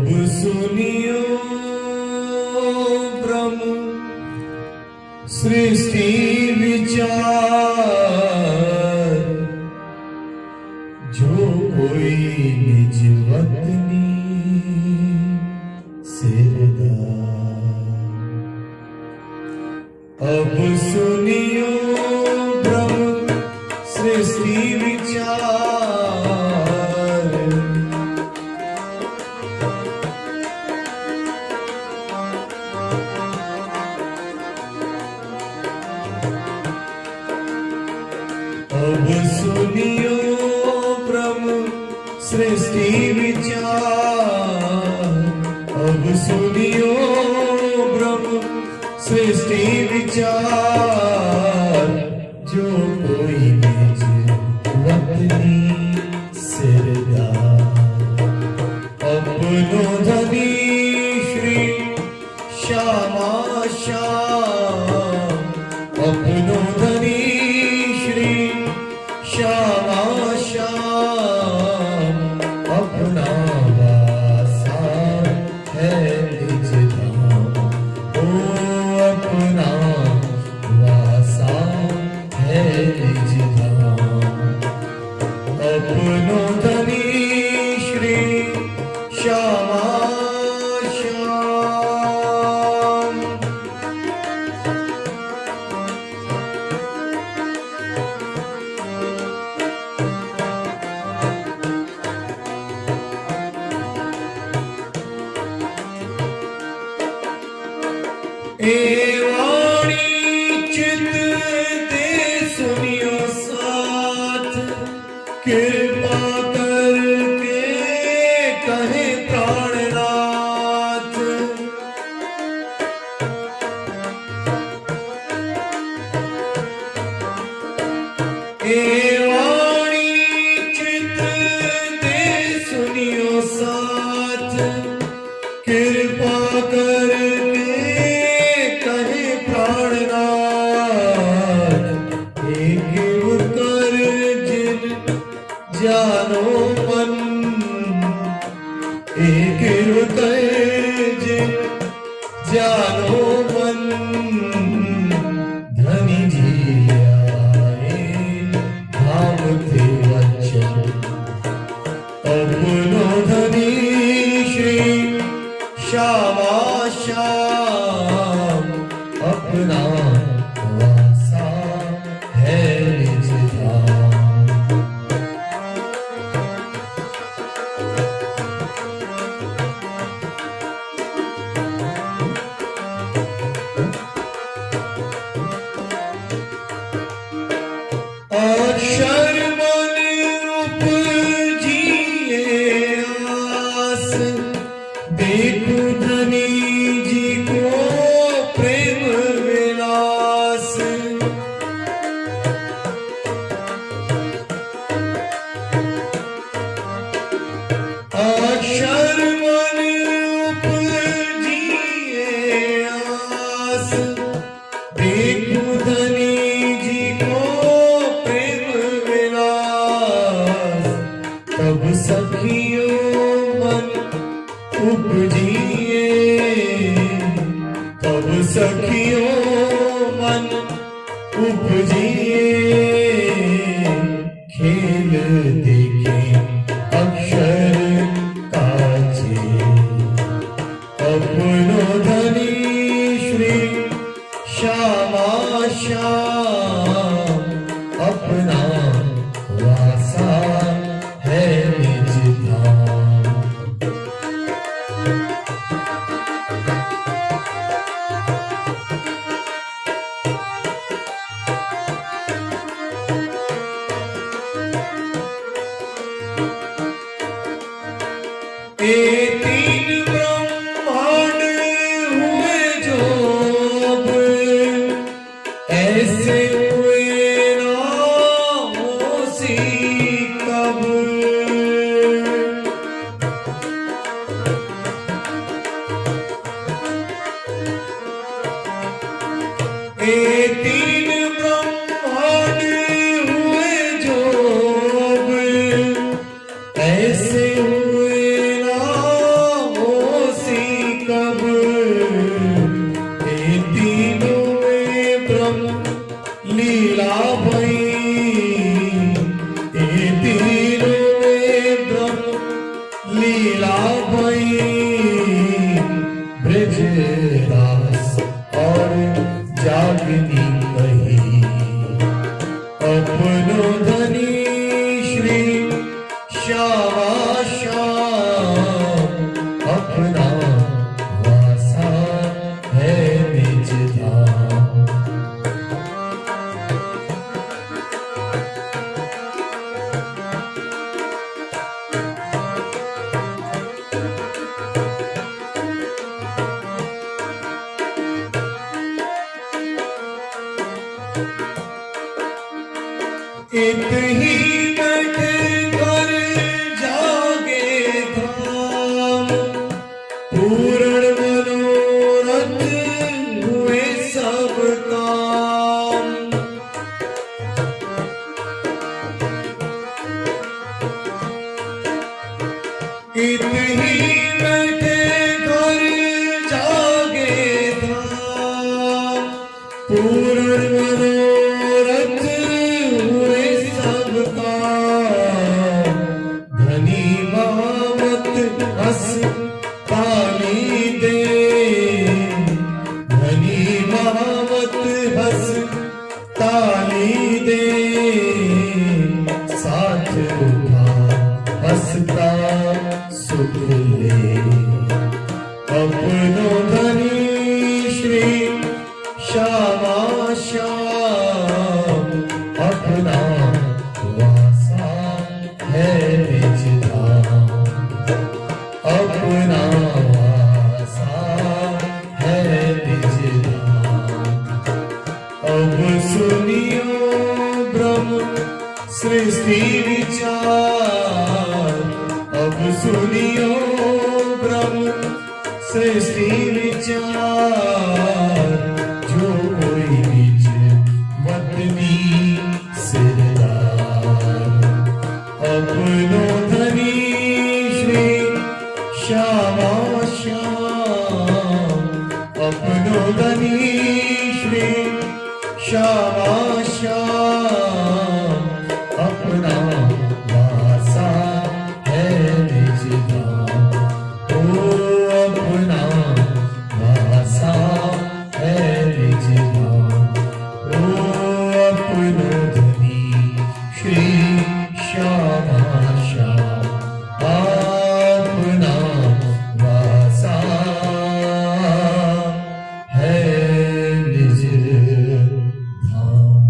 अब सुनियो ब्रह्म सृष्टि विचार, जो कोई निज वतनी सिरदार। अब सुनियो ब्रह्म सृष्टि विचार, अब सुनियो ब्रह्म सृष्टि विचार, अब सुनियो ब्रह्म सृष्टि विचार, जो कोई निज वतनी सिरदार। अपनो धनी श्री श्यामा श्याम, अपनो धनी श्री श्यामा श्याम, अपना वासा है निज धाम। ओ अपना वासा है निज धाम। अपनो धनी श्री श्यामा श्याम। ए वाणी चित दे सुनियो साथ, कृपा करके कहे प्राणनाथ। ए वाणी चित दे सुनियो साथ, कृपा करके कहे प्राणनाथ। एक उतर जिन जानो मन, एक उतर जिन जानो मन, धनी जी आए धाम थे वचन। अपनो धनी श्री श्यामा श्याम, अपना वासा है निज धाम। अक्षर मन उपजिए आस, देखो धनी जी को प्रेम विलास। अक्षर मन उपजिए आस, देखो धनी जी को प्रेम विलास। तब सखियों मन उपजिए, तब सखियों मन उपजिए, खेल देखे अक्षर काचे। अपनो धनी श्री श्यामा श्याम, अपना वासा है निज धाम। ए तीन ब्रह्मांड हुए जो अब, ऐसे हुए ना होसी कब। ए तीन ब्रह्मांड हुए जो अब, ऐसे हुए ना भई ए तीनों में ब्रह्म लीला भई ब्रज रास और जागनी कही अपनो धनी श्री श्यामा श्याम अपना वासा है निज धाम। इत ही बैठे कर जागे धाम पूर्ण मनोरथ हुए सब काम। इत ही बैठे कर जागे धाम पूर्ण मनोरथ हुए सब काम। धनी महामत हस ताली दे धनी महामत हस ताली दे साथ उठा हसता सुख ले अपनो धनी श्री श्यामा श्याम अपना वासा है निज धाम। अपना वासा है निज धाम। अब सुनियो ब्रह्म सृष्टि विचार अब सुनियो ब्रह्म सृष्टि विचार जो कोई बीच वतनी सिरदार अपनो धनी श्री श्यामा श्याम अपनो धनी श्री श्यामा श्याम अपना वासा है निज धाम। ओ अपना वासा है निज धाम। ओ अपनो धनी श्री श्यामा श्याम अपना वासा है निज धाम।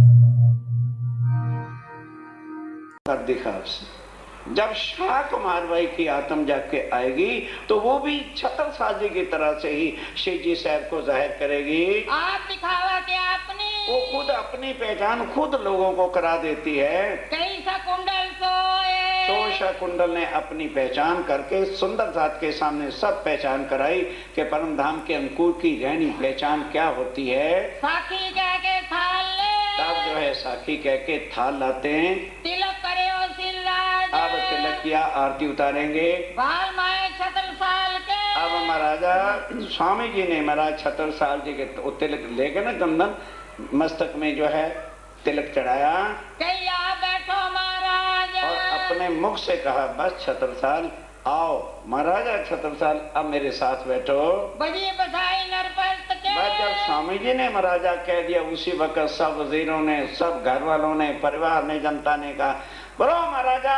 कर दिखा उसने। जब शाक मारवाई की आत्म जाग के आएगी तो वो भी छत्रसाल की तरह से ही शिव जी साहब को जाहिर करेगी। आप दिखावा के आपने वो खुद अपनी पहचान खुद लोगों को करा देती है। कैसा कुंडल सोए सोशा कुंडल ने अपनी पहचान करके सुंदर जात के सामने सब पहचान कराई कि परम धाम के अंकुर की रहनी पहचान क्या होती है। साखी कह के थाल ले तब जो है साखी कह के थाल लाते हैं। तिलक करे ओ सिलराज अब तिलक किया आरती उतारेंगे। बाल माए छत्रसाल के अब महाराजा स्वामी जी ने महाराज छत्रसाल जी के तिलक लेके ना चंदन मस्तक में जो है तिलक चढ़ाया कैया बैठो महाराज और अपने मुख से कहा बस छत्रसाल आओ महाराजा छत्रसाल अब मेरे साथ बैठो। बजी बधाई नरपत के बस जब स्वामी जी ने महाराजा कह दिया उसी वक्त सब वजीरों ने सब घर वालों ने परिवार ने जनता ने कहा बोलो महाराजा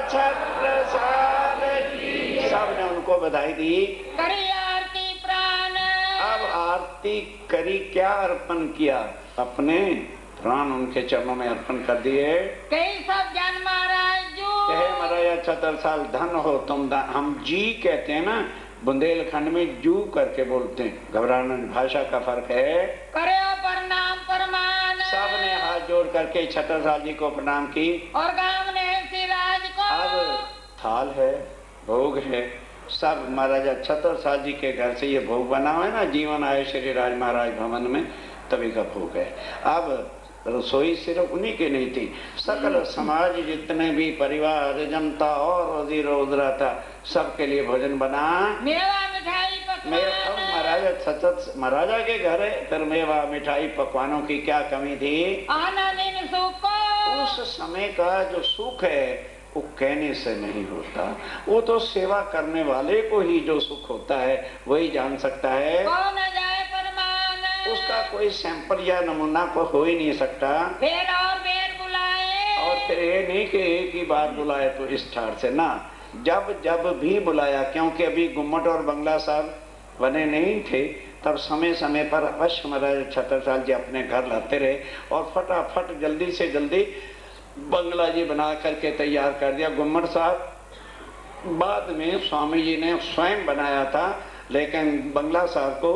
छत्रसाल की। सब ने उनको बधाई दी। करी आरती प्राण अब आरती करी क्या अर्पण किया अपने प्राण उनके चरणों में अर्पण कर दिए। कई सब जन महाराज जो कहे महाराजा छत्रसाल धन हो तुम हम जी कहते हैं ना बुंदेलखंड में जू करके बोलते हैं। घबराना भाषा का फर्क है। करे प्रणाम परमान सब ने हाथ जोड़ करके छत्रसाल जी को प्रणाम की और गांव ने सिराज को अब थाल है भोग है सब महाराजा छत्रसाल जी के घर से ये भोग बना हुआ है ना जीवन आए श्री राज महाराज भवन में तभी का भोग है। अब रसोई सिर्फ उन्हीं की नहीं थी सकल समाज जितने भी परिवार जनता और वजीर उजरा था सबके लिए भोजन बना। मेवा मिठाई पकवान मेरा महाराजा छतर महाराजा के घर है, फिर मेवा मिठाई पकवानों की क्या कमी थी। आनंद सुख को उस समय का जो सुख है वो कहने से नहीं होता, वो तो सेवा करने वाले को ही जो सुख होता है वही जान सकता है। कौन जाए परमान, उसका कोई सैंपल या नमूना को हो ही नहीं सकता। बेर और बेर बुलाए, और फिर ये नहीं कि एक ही बार बुलाए तो इस ठाड़ से ना, जब जब भी बुलाया, क्योंकि अभी गुम्मट और बंगला साहब बने नहीं थे, तब समय समय पर अवश्य महाराज छत्रसाल जी अपने घर लाते रहे और फटाफट जल्दी से जल्दी बंगला जी बना करके तैयार कर दिया। गुम्मट साहब बाद में स्वामी जी ने स्वयं बनाया था, लेकिन बंगला साहब को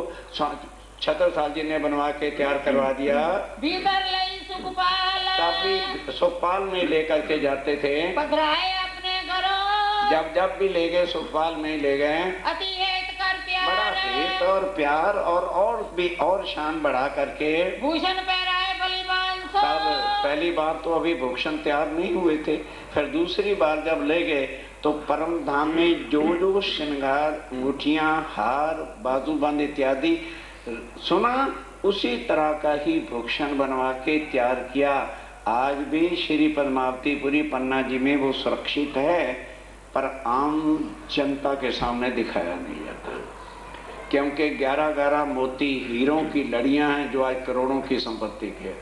छत्रसाल जी ने बनवा के तैयार करवा दिया। भीतर लई सुखपाल, काफी सुखपाल में लेकर के जाते थे, पधराए अपने घरों, जब जब भी ले गए सुखपाल में ले गए। अति हेत कर बड़ा प्यार, हेत और प्यार और भी और शान बढ़ा करके। भूषण पहराए बलिवान सो, तब पहली बार तो अभी भूषण तैयार नहीं हुए थे, फिर दूसरी बार जब ले गए तो परम धाम में जो जो श्रृंगार, अंगूठियां, हार, बाजूबंद इत्यादि सुना, उसी तरह का ही भूषण बनवा के तैयार किया। आज भी श्री पद्मावतीपुरी पन्ना जी में वो सुरक्षित है, पर आम जनता के सामने दिखाया नहीं जाता, क्योंकि 11-11 मोती हीरों की लड़ियां हैं जो आज करोड़ों की संपत्ति के,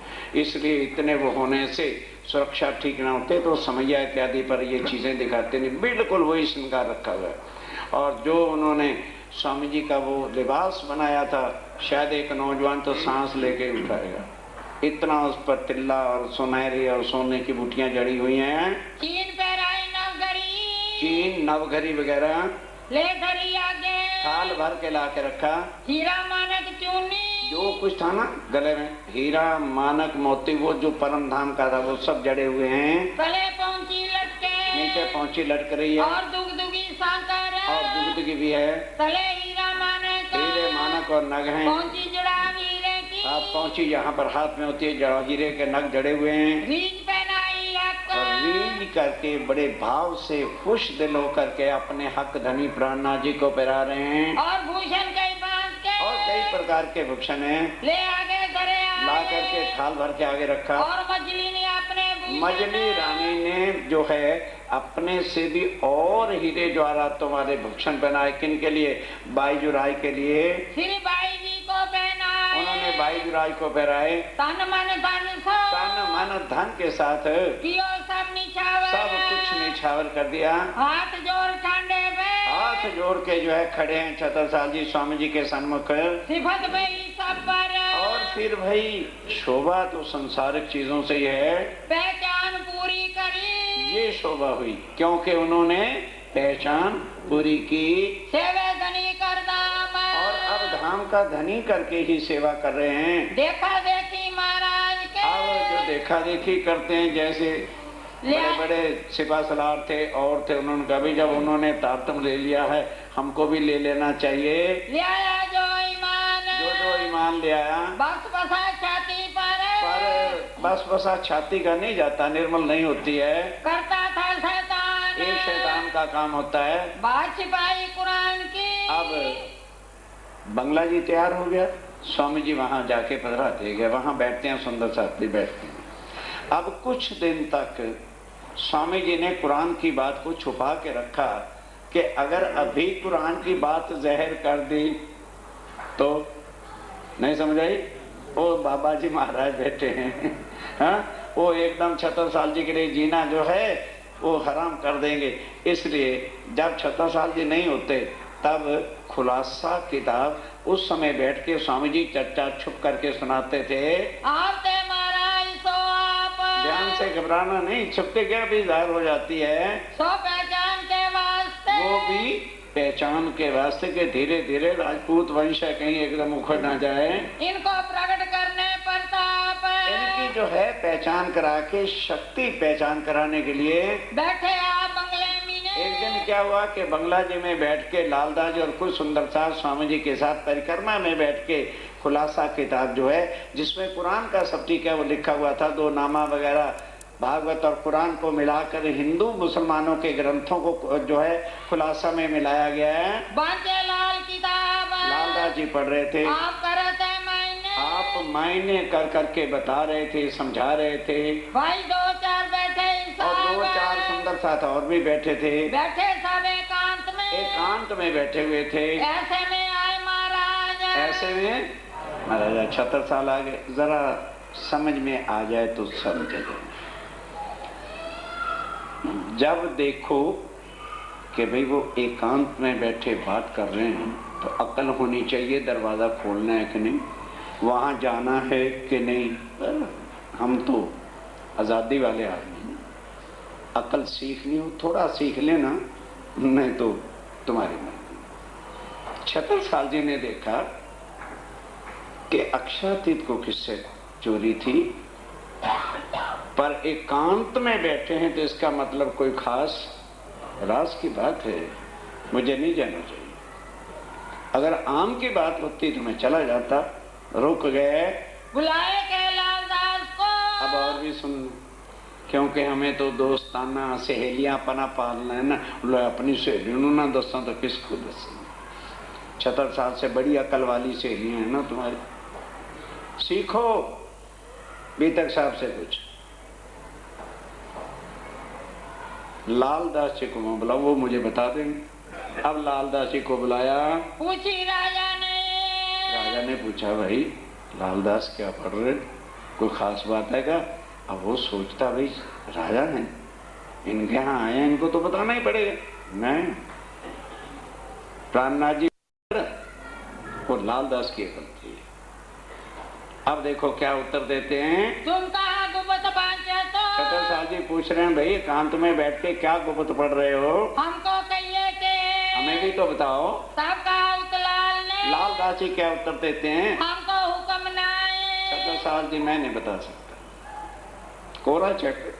इसलिए इतने वो होने से सुरक्षा ठीक ना होते तो समैया इत्यादि पर ये चीजें दिखाते नहीं, बिल्कुल वही श्रृंगार रखा हुआ है। और जो उन्होंने स्वामी जी का वो लिबास बनाया था, शायद एक नौजवान तो सांस लेके उठाएगा, इतना उस पर तिल्ला और सुनहरी और सोने की बूटियां जड़ी हुई हैं। चीन पहराई नवगरी, चीन नवघरी वगैरह ले धरी आगे, थाल भर के ला के रखा। हीरा मानक चूनी, जो कुछ था ना गले में, हीरा मानक मोती, वो जो परम धाम का था वो सब जड़े हुए हैं। तले पहुंची लटके, नीचे पहुंची लटक रही है, और दुगदुगी सांकर, और दुग्ध की भी है। तले हीरा मानक, हीरे मानक और नग हैं। पहुंची जुड़ा हीरे की, आप पहुंची यहाँ पर हाथ में होती है, जड़ा हीरे के नग जड़े हुए हैं। रीछ पहनाई आपको, और रीझ करके बड़े भाव से खुश दिल होकर के अपने हक धनी प्राणनाथ जी को पहरा रहे हैं। और भूषण कई बांस के, और कई प्रकार के भूषण हैं, ले आगे करे ला आगे, करके थाल भर के आगे रखा। और मछली ने अपने भूषण, मजली रानी ने जो है अपने से भी और हीरे द्वारा तुम्हारे भूषण बनाए। किन के लिए? बाईजुराई के लिए। श्री बाई जी को पहनाए, उन्होंने बाईजुराई को पहराए। तन मन धन सो, तन मन धन के साथ पियो सब निछावर, सब कुछ निछावर कर दिया। हाथ जोड़ ठांडे पे, हाथ जोड़ के जो है खड़े हैं छत्रसाल जी स्वामी जी के सन्मुख। सिफत भई सब पर, और फिर भाई शोभा तो संसारिक चीजों से ही है, पहचान पूरी करी, ये शोभा हुई क्योंकि उन्होंने पहचान पूरी की। सेवे धनी कर दाम, और अब धाम का धनी करके ही सेवा कर रहे हैं। देखा देखी महाराज के, अब जो देखा देखी करते हैं, जैसे बड़े बड़े सिपा सलार थे और थे, उन्होंने कभी जब उन्होंने तारतम ले लिया है, हमको भी ले लेना चाहिए। ले आया जो ईमान, जो ईमान ले आया, बस बसा छाती पर बस बसा छाती का नहीं जाता, निर्मल नहीं होती है, करता था शैतान, एक शैतान का काम होता है। बात छिपाई कुरान की। अब बंगला जी तैयार हो गया, स्वामी जी वहां जाके पधराते गए, वहां बैठते हैं, सुंदर साथी बैठते हैं। अब कुछ दिन तक स्वामी जी ने कुरान की बात को छुपा के रखा कि अगर अभी कुरान की बात जहर कर दी तो नहीं समझ आई। वो बाबा जी महाराज बैठे हैं, हाँ, वो एकदम छत्रसाल जी के लिए जीना जो है वो हराम कर देंगे। इसलिए जब छत्रसाल जी नहीं होते तब खुलासा किताब उस समय बैठ के स्वामी जी चर्चा छुप करके सुनाते थे। आपते महाराज सो आप, ध्यान से घबराना नहीं, छुपते क्या भी जाहिर हो जाती है, सो पहचान के वास्ते, वो भी पहचान के वास्ते के धीरे धीरे राजपूत वंश कहीं एकदम उखड़ ना जाए। इनको प्रकट करने प्रताप, इनकी जो है पहचान करा के, शक्ति पहचान कराने के लिए बैठे आप बंगले में। एक दिन क्या हुआ कि बंगला जी में बैठ के लालदास जी और कुछ सुंदर साहब स्वामी जी के साथ परिक्रमा में बैठ के खुलासा किताब जो है, जिसमें कुरान का सब ठीक है वो लिखा हुआ था, 2 नामा वगैरह भागवत और कुरान को मिलाकर हिंदू मुसलमानों के ग्रंथों को जो है खुलासा में मिलाया गया है। बांके लाल किताब, लालदास जी पढ़ रहे थे, आप करे थे मैंने, आप मायने कर करके बता रहे थे, समझा रहे थे। भाई दो चार बैठे और दो इंसान चार सुंदर साथ और भी बैठे थे, बैठे सब एकांत में, एकांत में बैठे हुए थे। ऐसे में आए महाराज, ऐसे में महाराजा छत्रसाल आ गए। जरा समझ में आ जाए तो समझ जाए। जब देखो कि भाई वो एकांत में बैठे बात कर रहे हैं तो अक्ल होनी चाहिए, दरवाजा खोलना है कि नहीं, वहां जाना है कि नहीं। हम तो आजादी वाले आदमी हैं, अक्ल सीखनी हो थोड़ा सीख लेना, नहीं तो तुम्हारी मर्जी। छत्रसाल जी ने देखा कि अक्षरातीत को किससे चोरी थी, पर एकांत में बैठे हैं तो इसका मतलब कोई खास राज की बात है, मुझे नहीं जाना चाहिए। अगर आम की बात होती तो मैं चला जाता, रुक गए। बुलाए कैलाश दास को, अब और भी सुन, क्योंकि हमें तो दोस्ताना सहेलियां पना पालना है ना, लो अपनी सहेलियों ना दसा तो किसको दसा। छत्रसाल से बड़ी अकल वाली सहेलियां हैं ना तुम्हारी, सीखो बीतक साहब से कुछ। लालदास जी को बुलाओ, वो मुझे बता देंगे। अब लालदास जी को बुलाया, पूछी राजा ने, राजा ने पूछा भाई लालदास क्या पढ़ रहे, कोई खास बात है क्या। अब वो सोचता भाई राजा है, इनके यहाँ आए हैं, इनको तो बताना ही पड़ेगा। नहीं, प्राणनाथ जी वो लालदास की अकल थी। अब देखो क्या उत्तर देते हैं। तुम कहाँ गुप्त बांचे तो, छत्रसाल जी पूछ रहे हैं भाई एकांत में बैठ के क्या गुप्त पढ़ रहे हो, हमको कहिए के, हमें भी तो बताओ। तब कहा उतलाल ने, लालदास जी क्या उत्तर देते हैं। हमको हुक्म ना आए, छत्रसाल जी मैं नहीं बता सकता, कोरा चेक,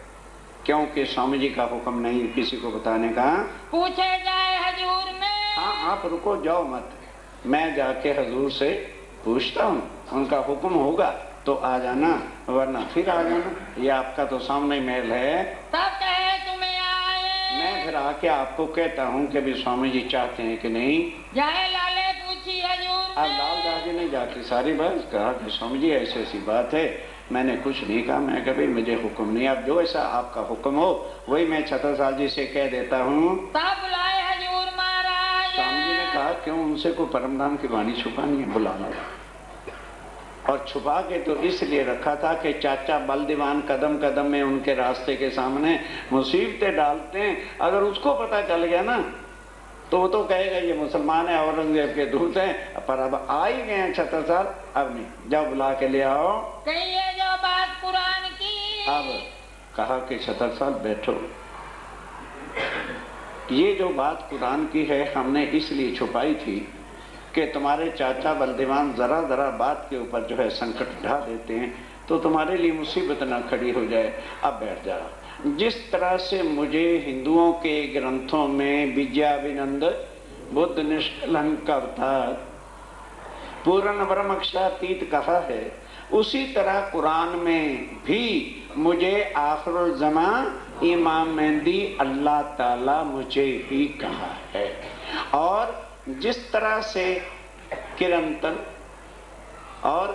क्योंकि स्वामी जी का हुक्म नहीं किसी को बताने का। पूछे जाए हजूर में, हाँ आप रुको जाओ मत, मैं जाके हजूर से पूछता हूँ, उनका हुक्म होगा तो आ जाना, वरना फिर आ जाना, ये आपका तो सामने महल है। तब कहे तुम्हें आए, मैं फिर आके आपको कहता हूँ कि भी स्वामी जी चाहते हैं कि नहीं। जाए लाले पूछी हजूर अब में, लालदास जी ने जाके सारी बात कहा कि स्वामी जी ऐसी ऐसी बात है, मैंने कुछ नहीं कहा, मैं कभी मुझे हुक्म नहीं, अब जो ऐसा आपका हुक्म हो वही मैं छत्रसाल जी से कह देता हूँ। तब बुलाए हजूर महाराज, स्वामी जी ने कहा क्यों उनसे कोई परम धाम की वाणी छुपानी है, बुलाना। और छुपा के तो इसलिए रखा था कि चाचा बलदीवान कदम कदम में उनके रास्ते के सामने मुसीबतें डालते हैं, अगर उसको पता चल गया ना तो वो तो कहेगा ये मुसलमान है, औरंगजेब के दूत हैं। पर अब आ ही गए हैं छत्रसाल, अब नहीं, जाओ बुला के ले आओ। कहिए जो बात कुरान की, अब कहा कि छत्रसाल बैठो, ये जो बात कुरान की है हमने इसलिए छुपाई थी कि तुम्हारे चाचा बलदीवान जरा जरा बात के ऊपर जो है संकट ढा देते हैं तो तुम्हारे लिए मुसीबत ना खड़ी हो जाए। अब बैठ जाओ। जिस तरह से मुझे हिंदुओं के ग्रंथों में विद्याविनंद बुद्ध निष्कलंकता पूर्ण ब्रह्मक्षातीत कहा है, उसी तरह कुरान में भी मुझे आखिरुल ज़मा इमाम मेहदी अल्लाह ताला मुझे ही कहा है। और जिस तरह से किरंतन और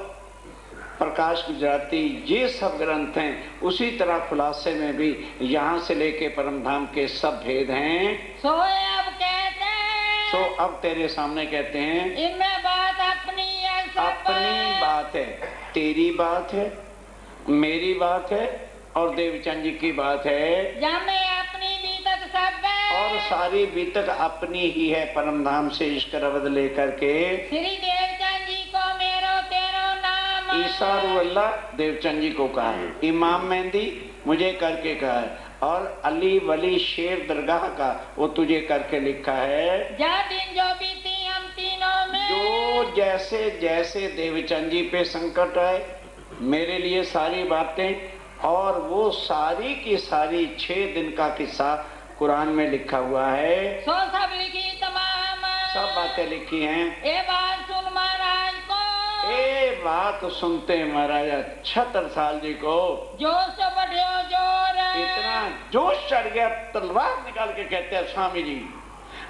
प्रकाश गुजराती ये सब ग्रंथ हैं, उसी तरह खुलासे में भी यहाँ से लेके परमधाम के सब भेद हैं। सोए अब कहते हैं, सो अब तेरे सामने कहते हैं, इनमें बात अपनी है, सब अपनी बात है, तेरी बात है, मेरी बात है और देवचंद जी की बात है, जमे अपनी बीतक सब है, और सारी बीतक अपनी ही है। परमधाम से इश्क रवद लेकर के श्री देवचंद जी को मेरो तेरो नाम, ईसारू अल्लाह देवचंद जी को कहा है, इमाम मेहंदी मुझे करके कहा है, और अली वली शेर दरगाह का वो तुझे करके लिखा है। जा दिन जो बीती हम तीनों में, जो जैसे जैसे देवचंद जी पे संकट आए, मेरे लिए सारी बातें, और वो सारी की सारी 6 दिन का किस्सा कुरान में लिखा हुआ है। सो सब लिखी तमाम, सब बातें लिखी हैं। ये बात सुन महाराज को, ये बात सुनते महाराजा छत्रसाल जी को जोश बढ़ियो जोर, इतना जोश चढ़ गया, तलवार निकाल के कहते हैं, स्वामी जी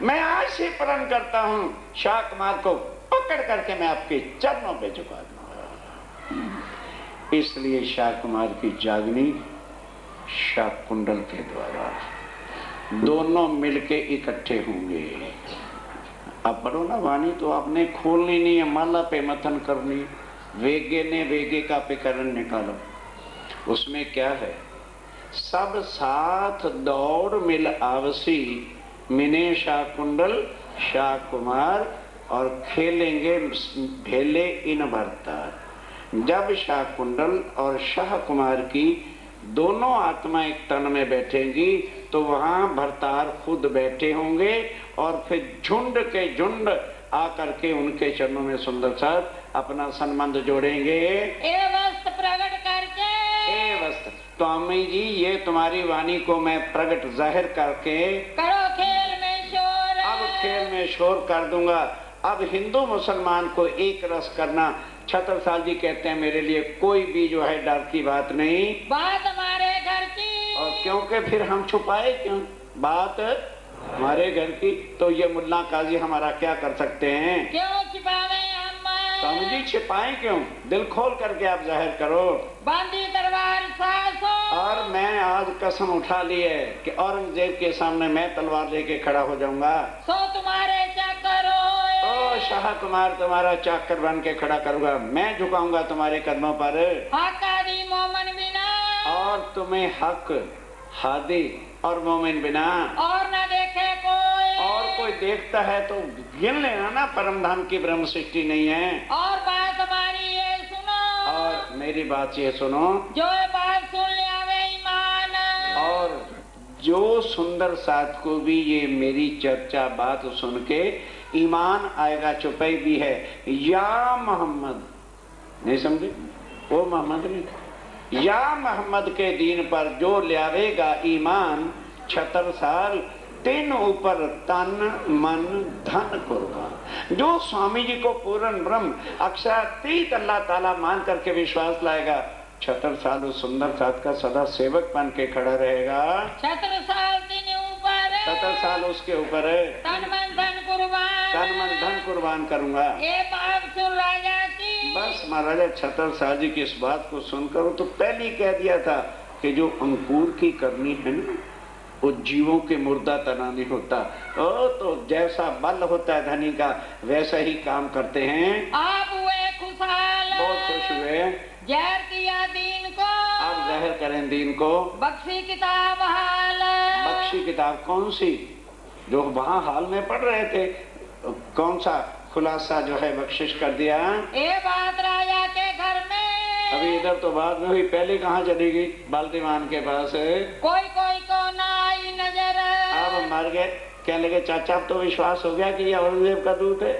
मैं आज से प्रण करता हूँ शाकमार को पक पकड़ करके मैं आपके चरणों पे झुका दूंगा। इसलिए शाकुमार की जागनी शाकुंडल के द्वारा दोनों मिलके इकट्ठे होंगे। अब पढ़ो ना वाणी, तो आपने खोलनी नहीं है, माला पे मथन करनी। वेगे ने वेगे का पिकरण निकालो, उसमें क्या है? सब साथ दौड़ मिल आवसी, मिने शाकुंडल शाकुमार, और खेलेंगे भेले इन भरतार। जब शाकुंडल और शाह कुमार की दोनों आत्मा एक तन में बैठेंगी तो वहां भरतार खुद बैठे होंगे और फिर झुंड के झुंड आकर के उनके चरणों में सुंदर साथ अपना संबंध जोड़ेंगे। ए वस्त प्रकट करके, ए वस्त, स्वामी जी ये तुम्हारी वाणी को मैं प्रकट जाहिर करके करो खेल में शोर। अब खेल में शोर कर दूंगा। अब हिंदू मुसलमान को एक रस करना, छत्रसाल जी कहते हैं मेरे लिए कोई भी जो है डर की बात नहीं। बात हमारे घर की, और क्योंकि फिर हम छुपाए क्यों बात हमारे घर की? तो ये मुल्ला काजी हमारा क्या कर सकते हैं? क्यों छिपावे हम? स्वामी जी छिपाए क्यों? दिल खोल करके आप जाहिर करो। बांधी तलवार सासो, और मैं आज कसम उठा ली है कि औरंगजेब के सामने मैं तलवार लेके खड़ा हो जाऊंगा। सो तुम्हारे चाकर हो। ओ शाह कुमार तुम्हारा चाकर बन के खड़ा करूंगा, मैं झुकाऊंगा तुम्हारे कदमों पर। हकादी मोमन बिना, और तुम्हें हक हादी और मोमिन बिना और न देखे कोई। और कोई देखता है तो गिन लेना ना, परम धाम की ब्रह्म सृष्टि नहीं है। और बात हमारी ये सुनो, और मेरी बात ये सुनो, जो ये बात सुन ले आवे ईमान। और जो सुंदर साथ को भी ये मेरी चर्चा बात सुन के ईमान आएगा, चुपाई भी है। या मोहम्मद, नहीं समझे? वो मोहम्मद नहीं, या मोहम्मद के दीन पर जो ल्यावेगा ईमान, 76 साल तीन ऊपर तन मन धन कुर्बान। जो स्वामी जी को पूर्ण ब्रह्म अक्षरातीत अल्लाह ताला मान करके विश्वास लाएगा, 76 साल उस सुंदर साथ का सदा सेवक बन के खड़ा रहेगा। 76 साल दिन ऊपर, 70 साल उसके ऊपर है, तन मन धन कुर्बान। तन मन धन कुर्बान करूंगा। ये बात सुन राजा की, बस महाराजा 76 साल जी की इस बात को सुनकर तो पहले ही कह दिया था कि जो अंकुर की करनी है ना, वो जीवों के मुर्दा तना नहीं होता। ओ तो जैसा बल होता है धनी का, वैसा ही काम करते हैं। आप हुए खुशहाल, बहुत खुश हुए। जहर किया दीन को, अब जहर करें दीन को। बख्शी किताब हाल, बख्शी किताब कौन सी? जो वहाँ हाल में पढ़ रहे थे, कौन सा खुलासा जो है बख्शिश कर दिया? ये बात राजा के घर में, अभी इधर तो बाद में हुई, पहले कहाँ चली गई? बाल्टीवान के पास। कोई कोई को ना आई नजर। अब मर गए, कहने लगे चाचा अब तो विश्वास हो गया कि ये औरंगजेब का दूत है।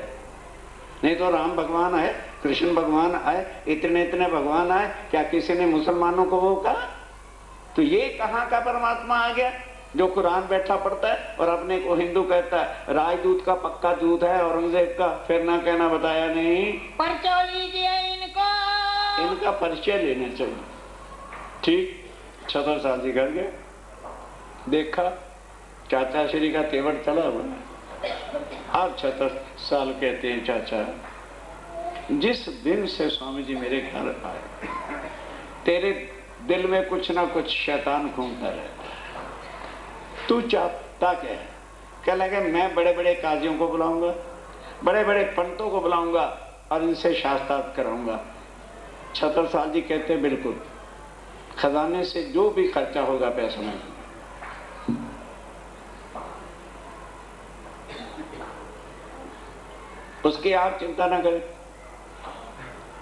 नहीं तो राम भगवान आए, कृष्ण भगवान आए, इतने इतने भगवान आए, क्या किसी ने मुसलमानों को वो कहा? तो ये कहाँ का परमात्मा आ गया जो कुरान बैठा पढ़ता है और अपने को हिंदू कहता है? राजदूत का पक्का दूत है औरंगजेब का, फिर ना कहना बताया नहीं। परचो लीजिए इनको, इनका परिचय लेने चाहिए। ठीक 76 साल जी घर गए, देखा चाचा श्री का तेवर चला हुआ। अब 76 साल कहते हैं चाचा, जिस दिन से स्वामी जी मेरे घर आए, तेरे दिल में कुछ ना कुछ शैतान घूमता रहता है। तू चाहता क्या है? क्या लगे मैं बड़े बड़े काजियों को बुलाऊंगा, बड़े बड़े पंडितों को बुलाऊंगा और इनसे शास्त्रार्थ कराऊंगा। 76 साल जी कहते हैं बिल्कुल, खजाने से जो भी खर्चा होगा पैसा में। उसकी आप चिंता ना करें।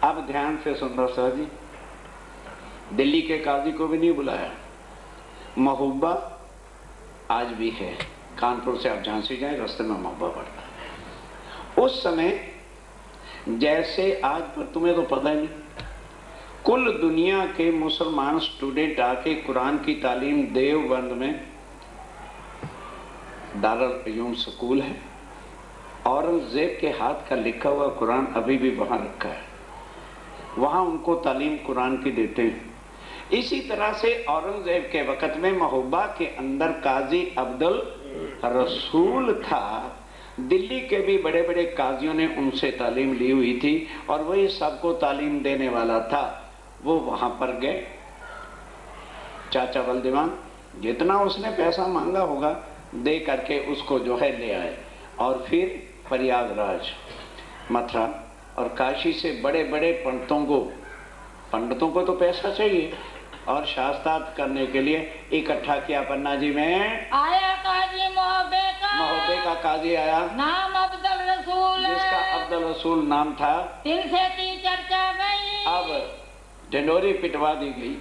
अब ध्यान से सुंदर साह जी, दिल्ली के काजी को भी नहीं बुलाया। महबूबा आज भी है, कानपुर से आप झांसी जाए रास्ते में महबूबा पड़ता है। उस समय जैसे आज पर तुम्हें तो पता ही नहीं, कुल दुनिया के मुसलमान स्टूडेंट आके कुरान की तालीम देवबंद में, दारुल उलूम स्कूल है, औरंगजेब के हाथ का लिखा हुआ कुरान अभी भी वहां रखा है, वहां उनको तालीम कुरान की देते हैं। इसी तरह से औरंगजेब के वक्त में महबूबा के अंदर काजी अब्दुल रसूल था, दिल्ली के भी बड़े बड़े काजियों ने उनसे तालीम ली हुई थी और वही सबको तालीम देने वाला था। वो वहां पर गए, चाचा बलदीवान जितना उसने पैसा मांगा होगा दे करके उसको जो है ले आए और फिर प्रयागराज, मथुरा और काशी से बड़े बड़े पंडितों को तो पैसा चाहिए और शास्त्रार्थ करने के लिए इकट्ठा किया। पन्ना जी में आया काजी मोहब्बे का काजी आया, नाम अब्दुल रसूल, जिसका अब्दुल रसूल नाम था। 3 से 3 चर्चा गई। अब ढिंडोरी पिटवा दी गई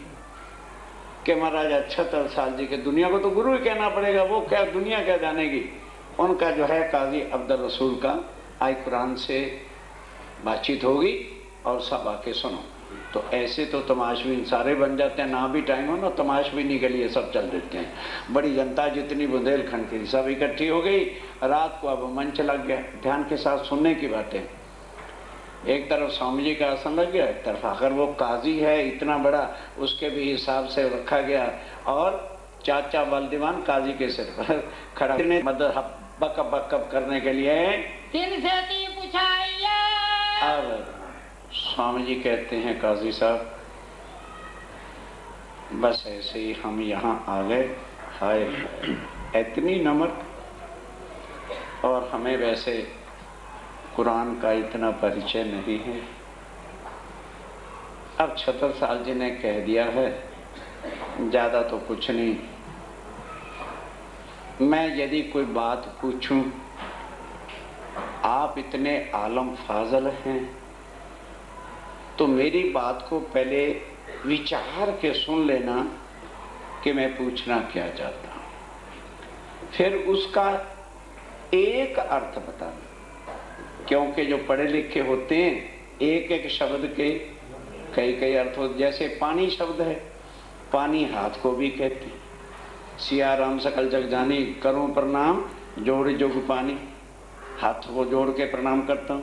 कि महाराजा 76 साल जी के, दुनिया को तो गुरु ही कहना पड़ेगा, वो क्या दुनिया क्या जानेगी। उनका जो है काजी अब्दुल रसूल का आई कुरान से बातचीत होगी और सब आके सुनो। तो ऐसे तो तमाशबीन सारे बन जाते हैं, ना भी टाइम हो ना तमाशबीनी के लिए सब चल देते हैं। बड़ी जनता जितनी बुंदेलखंड की सब इकट्ठी हो गई। रात को अब मंच लग गया, ध्यान के साथ सुनने की बातें। एक तरफ स्वामी जी का आसन लग गया, एक तरफ आकर वो काजी है इतना बड़ा, उसके भी हिसाब से रखा गया और चाचा बलदीवान काजी के सिर पर खड़ा मदद बकअप करने के लिए 3 से 3 पूछाइए। अब स्वामी जी कहते हैं काजी साहब बस ऐसे ही हम यहाँ आ गए, हाय इतनी नमक, और हमें वैसे कुरान का इतना परिचय नहीं है। अब 76 साल जी ने कह दिया है, ज्यादा तो कुछ नहीं। मैं यदि कोई बात पूछूं, आप इतने आलम फाजल हैं तो मेरी बात को पहले विचार के सुन लेना कि मैं पूछना क्या चाहता हूं, फिर उसका एक अर्थ बताना। क्योंकि जो पढ़े लिखे होते हैं एक एक शब्द के कई कई अर्थ होते। जैसे पानी शब्द है, पानी हाथ को भी कहते हैं। सिया राम सकल जग जानी, करूं प्रणाम जोड़ जोग पानी, हाथ को जोड़ के प्रणाम करता हूं।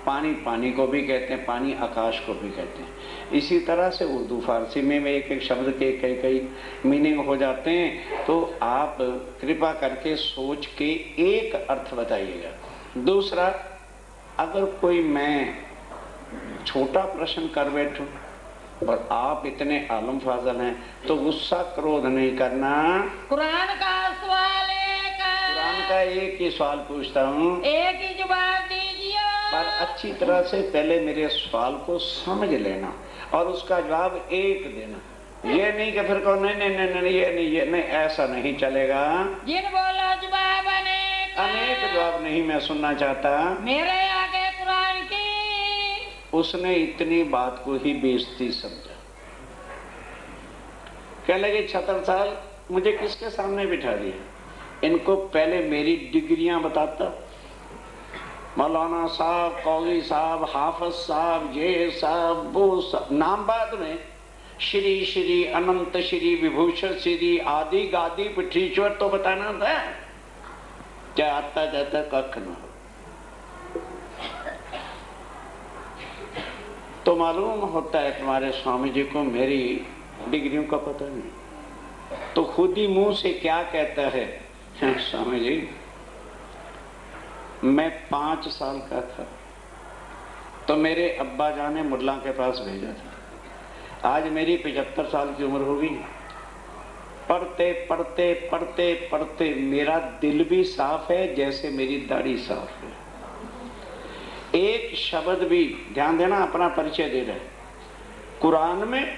पानी पानी को भी कहते हैं, पानी आकाश को भी कहते हैं। इसी तरह से उर्दू फारसी में एक एक शब्द के कई कई मीनिंग हो जाते हैं। तो आप कृपा करके सोच के एक अर्थ बताइएगा। दूसरा, अगर कोई मैं छोटा प्रश्न कर बैठूं और आप इतने आलम फाजल हैं तो गुस्सा क्रोध नहीं करना। कुरान का सवाल कुरान का एक ही सवाल पूछता हूँ, एक ही जवाब दीजिए। पर अच्छी तरह से पहले मेरे सवाल को समझ लेना और उसका जवाब एक देना। ये नहीं कि फिर कहो नहीं नहीं नहीं ये नहीं, ऐसा नहीं चलेगा। जिन बोलो जवाब अनेक जवाब नहीं मैं सुनना चाहता। मेरे आगे कुरान की उसने इतनी बात को ही बेइज्जती समझा। कह लगे 76 साल मुझे किसके सामने बिठा दिया, इनको पहले मेरी डिग्रियां बताता। मौलाना साहब, कौली साहब, हाफिज साहब, ये साहब, वो साहब, नाम बाद में श्री श्री अनंत श्री विभूषण श्री आदि गादी पीठीश्वर तो बताना था। क्या आता जाता कख न हो। तो मालूम होता है तुम्हारे स्वामी जी को मेरी डिग्रियों का पता नहीं, तो खुद ही मुंह से क्या कहता है, स्वामी जी मैं 5 साल का था तो मेरे अब्बा जान ने मुल्ला के पास भेजा था। आज मेरी 75 साल की उम्र होगी। पढ़ते पढ़ते पढ़ते पढ़ते मेरा दिल भी साफ है जैसे मेरी दाढ़ी साफ है। एक शब्द भी, ध्यान देना, अपना परिचय दे रहे, कुरान में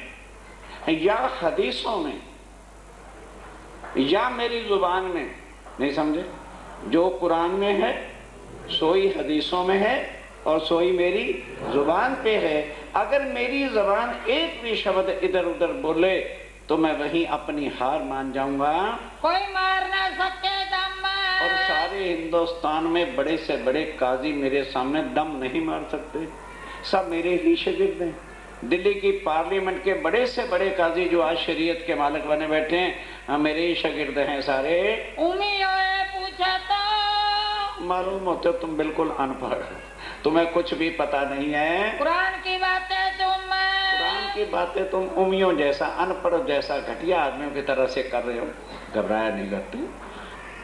या हदीसों में या मेरी जुबान में नहीं समझे। जो कुरान में है सोई हदीसों में है और सोई मेरी जुबान पे है। अगर मेरी जुबान एक भी शब्द इधर उधर बोले तो मैं वहीं अपनी हार मान जाऊंगा। कोई मार ना सके दम। और सारे हिंदुस्तान में बड़े से बड़े काजी मेरे सामने दम नहीं मार सकते, सब मेरे ही शागिर्द हैं। दिल्ली की पार्लियामेंट के बड़े से बड़े काजी जो आज शरीयत के मालिक बने बैठे हैं मेरे ही शागिर्द हैं सारे। पूछा तो मालूम होते तुम बिल्कुल अनपढ़ हो, तुम्हें कुछ भी पता नहीं है। कुरान की बातें तुम उमियों जैसा, अनपढ़ जैसा, घटिया आदमियों की तरह से कर रहे हो। घबराया नहीं करते,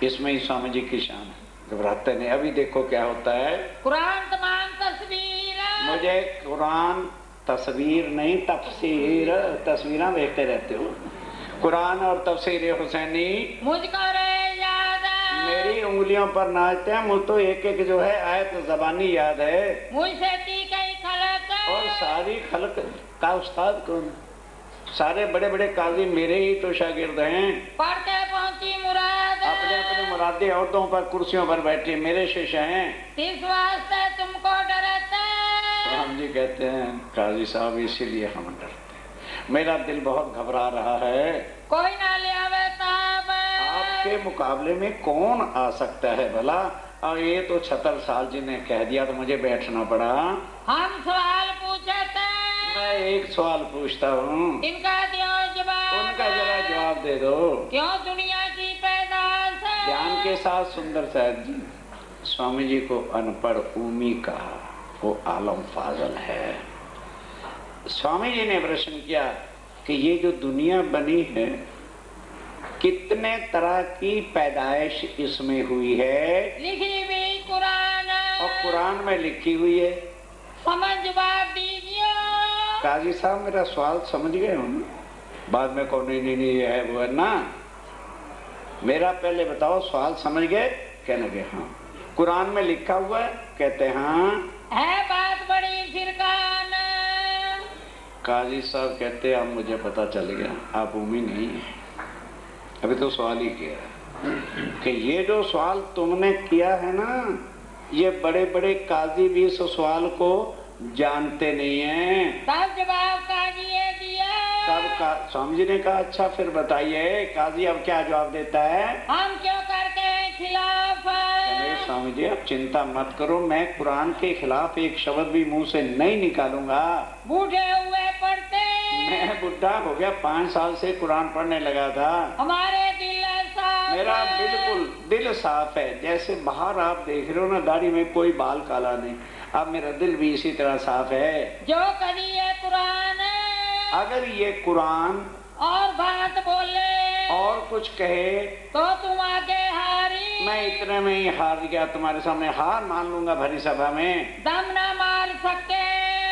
इसमें ही स्वामी जी की शान है। घबराते नहीं। अभी देखो क्या होता है, कुरान तमाम तस्वीर मुझे कुरान तस्वीर नहीं तफसीर, तस्वीरें देखते रहते हो। कुरान और तफसीर हुसैनी मुझको रे याद मेरी उंगलियों पर नाचते हैं। मुझे तो एक एक जो है आयत जबानी याद है। मुझसे ती कई खलक और सारी खलक का उस्ताद कौन? सारे बड़े बड़े काजी मेरे ही तो शागिर्द हैं। पढ़ते पहुंची मुराद अपने अपने मुरादे औरतों पर कुर्सियों पर बैठे मेरे शिष्य हैं। इस वास्ते तुमको डरते तो हम जी कहते हैं काजी साहब इसीलिए हम डरते हैं। मेरा दिल बहुत घबरा रहा है। कोई ना ले आवे ताब आपके मुकाबले में कौन आ सकता है भला? और ये तो 76 साल जी ने कह दिया तो मुझे बैठना पड़ा। हम सवाल पूछते मैं एक सवाल पूछता हूँ, इनका दियो जवाब उनका जरा जवाब दे दो। क्यों दुनिया की पैदाश है? ध्यान के साथ सुंदर साहब जी, स्वामी जी को अनपढ़ उम्मी कहा, वो आलम फाजल है। स्वामी जी ने प्रश्न किया कि ये जो दुनिया बनी है कितने तरह की पैदाइश इसमें हुई है? लिखी भी कुरान और कुरान में लिखी हुई है। समझ जवाब दीजिए। काजी साहब मेरा सवाल समझ गए हो ना? बाद में कौन नहीं ये है वो है ना। मेरा पहले बताओ सवाल समझ गए? कहने लगे हाँ। कुरान में लिखा हुआ है? कहते हाँ। है बात बड़ी फिरकान काजी साहब कहते अब मुझे पता चल गया आप उम्मी नहीं है। अभी तो सवाल ही किया कि ये जो सवाल तुमने किया है ना, ये बड़े बड़े काजी भी इस सवाल को जानते नहीं हैं। तब जवाब काजी ये दिया। तब का स्वामी जी ने कहा अच्छा फिर बताइए काजी अब क्या जवाब देता है? हम क्यों करते हैं खिलाफ? अरे स्वामी जी आप चिंता मत करो, मैं कुरान के खिलाफ एक शब्द भी मुंह से नहीं निकालूंगा। बूढ़े हुए पढ़ते मैं बुढ़ा हो गया, 5 साल से कुरान पढ़ने लगा था। हमारे दिल साफ मेरा है। बिल्कुल दिल साफ है। जैसे बाहर आप देख रहे हो ना, दाढ़ी में कोई बाल काला नहीं। अब मेरा दिल भी इसी तरह साफ है। जो कभी ये कुरान अगर ये कुरान और बात बोले और कुछ कहे तो तुम आगे हारी। मैं इतने में ही हार गया, तुम्हारे सामने हार मान लूंगा भरी सभा में। दम न मार सके,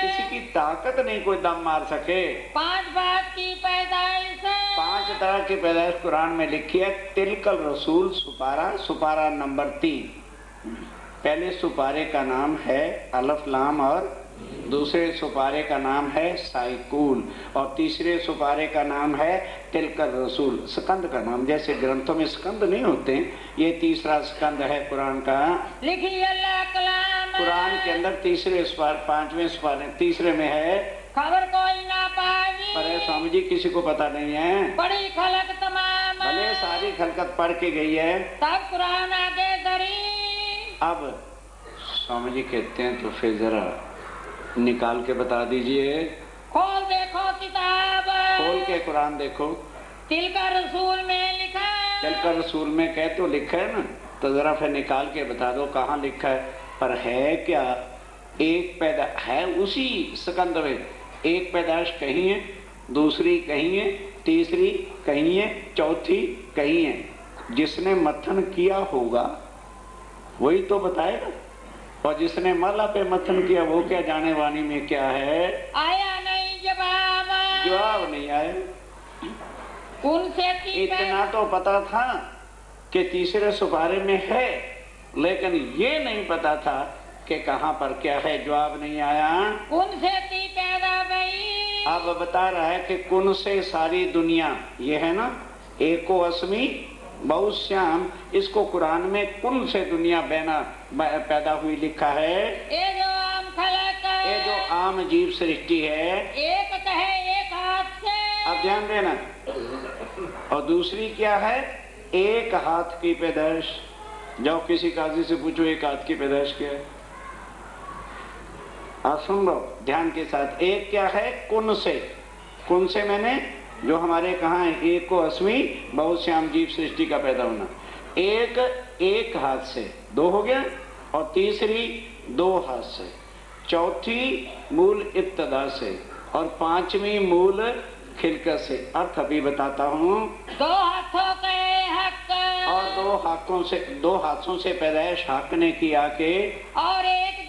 किसी की ताकत नहीं कोई दम मार सके। 5 बात की पैदाइश है। 5 तरह की पैदाइश कुरान में लिखी है। तिलकल रसूल सुपारा, सुपारा नंबर 3। पहले सुपारे का नाम है अलफ लाम और दूसरे सुपारे का नाम है साइकुल और तीसरे सुपारे का नाम है तिलकर रसूल। स्कंद का नाम, जैसे ग्रंथों में स्कंद नहीं होते, ये तीसरा स्कंद है कुरान का। लिखी अल्लाह कलाम कुरान के अंदर तीसरे सुपारे, 5वें सुपारे तीसरे में है। खबर कोई ना पाई। पर स्वामी जी किसी को पता नहीं है। बड़ी खलक तमाम भले सारी खलकत पढ़ के गई है। तब कुरान आगे धरी। अब स्वामी जी कहते हैं तो फिर जरा निकाल के बता दीजिए। खोल देखो किताब, खोल के कुरान देखो। तिलकर रसूल में लिखा। तिलकर रसूल में कह तो लिखा है ना, तो जरा फिर निकाल के बता दो कहाँ लिखा है। पर है क्या? एक पैदा है उसी स्कंद में। एक पैदाइश कहीं है, दूसरी कहीं है, तीसरी कहीं है, चौथी कहीं है। जिसने मथन किया होगा वही तो बताएगा, और जिसने माला पे मथन किया वो क्या जाने वाणी में क्या है। आया नहीं जवाब। जवाब नहीं आया। उनसे इतना तो पता था कि तीसरे सुपारे में है, लेकिन ये नहीं पता था कि कहाँ पर क्या है। जवाब नहीं आया। उनसे ती पैदा भई। अब बता रहा है कि कुन से सारी दुनिया, ये है ना एको अस्मी बहुश्याम, इसको कुरान में कुल से दुनिया पैदा हुई लिखा है। ये जो आम खलक, ये जो आम जीव सृष्टि है, एक कहे एक हाथ से। अब ध्यान देना। और दूसरी क्या है? एक हाथ की पैदाइश। जाओ किसी काजी से पूछो एक हाथ की पैदाइश क्या है। आप सुन लो ध्यान के साथ। एक क्या है? कुन से। कुन से मैंने जो हमारे कहाँ है एको अस्मी बहुत श्याम जीव सृष्टि का पैदा होना। एक हाथ से, 2 हो गया, और तीसरी 2 हाथ से, चौथी मूल इब्तदा से, और 5वीं मूल खिलकत से। अर्थ अभी बताता हूँ। 2 हाथों के हक और 2 दो हाथों से पैदाइश हाँकने की आके और एक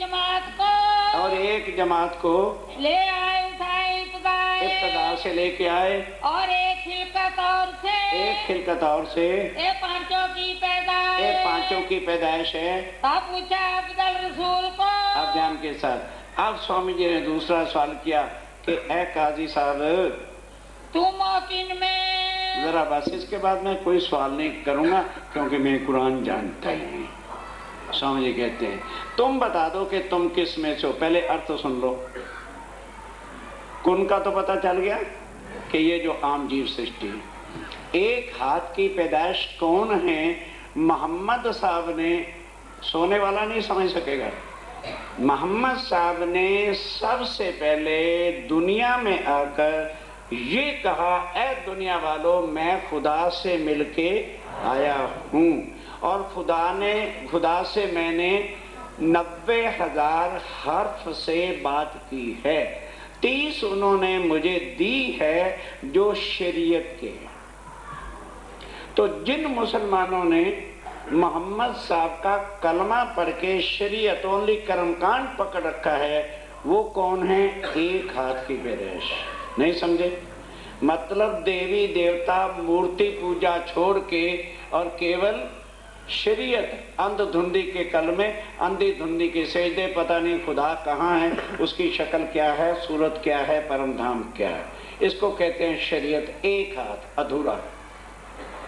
जमात को ले आए उठाए इब्तदा से लेके आए और एक खिलकत और से ये पांचों की पैदाइश है। तब पूछा अफजल रसूल को अब ध्यान के साथ अब स्वामी जी ने दूसरा सवाल किया कि ए काजी साहब तुम किन में जरा बस, इसके बाद मैं कोई सवाल नहीं करूंगा क्योंकि मैं कुरान जानता ही नहीं। स्वामी जी कहते हैं तुम बता दो कि तुम किस में से हो। पहले अर्थ सुन लो। कुन का तो पता चल गया कि ये जो आम जीव सृष्टि है। एक हाथ की पैदाइश कौन है? मोहम्मद साहब ने, सोने वाला नहीं समझ सकेगा, मोहम्मद साहब ने सबसे पहले दुनिया में आकर ये कहा, ऐ दुनिया वालों मैं खुदा से मिलके आया हूँ और खुदा से मैंने 90,000 हर्फ से बात की है। 30 उन्होंने मुझे दी है जो शरीयत के हैं। तो जिन मुसलमानों ने मोहम्मद साहब का कलमा पढ़ के शरीयत ओनली कर्मकांड पकड़ रखा है वो कौन है? एक हाथ की पैदाइश। नहीं समझे? मतलब देवी देवता मूर्ति पूजा छोड़ के और केवल शरीयत, अंधधुंधी के कलमे, अंधी धुंधी के सजदे, पता नहीं खुदा कहाँ है, उसकी शक्ल क्या है, सूरत क्या है, परम धाम क्या है, इसको कहते हैं शरीयत। एक हाथ अधूरा।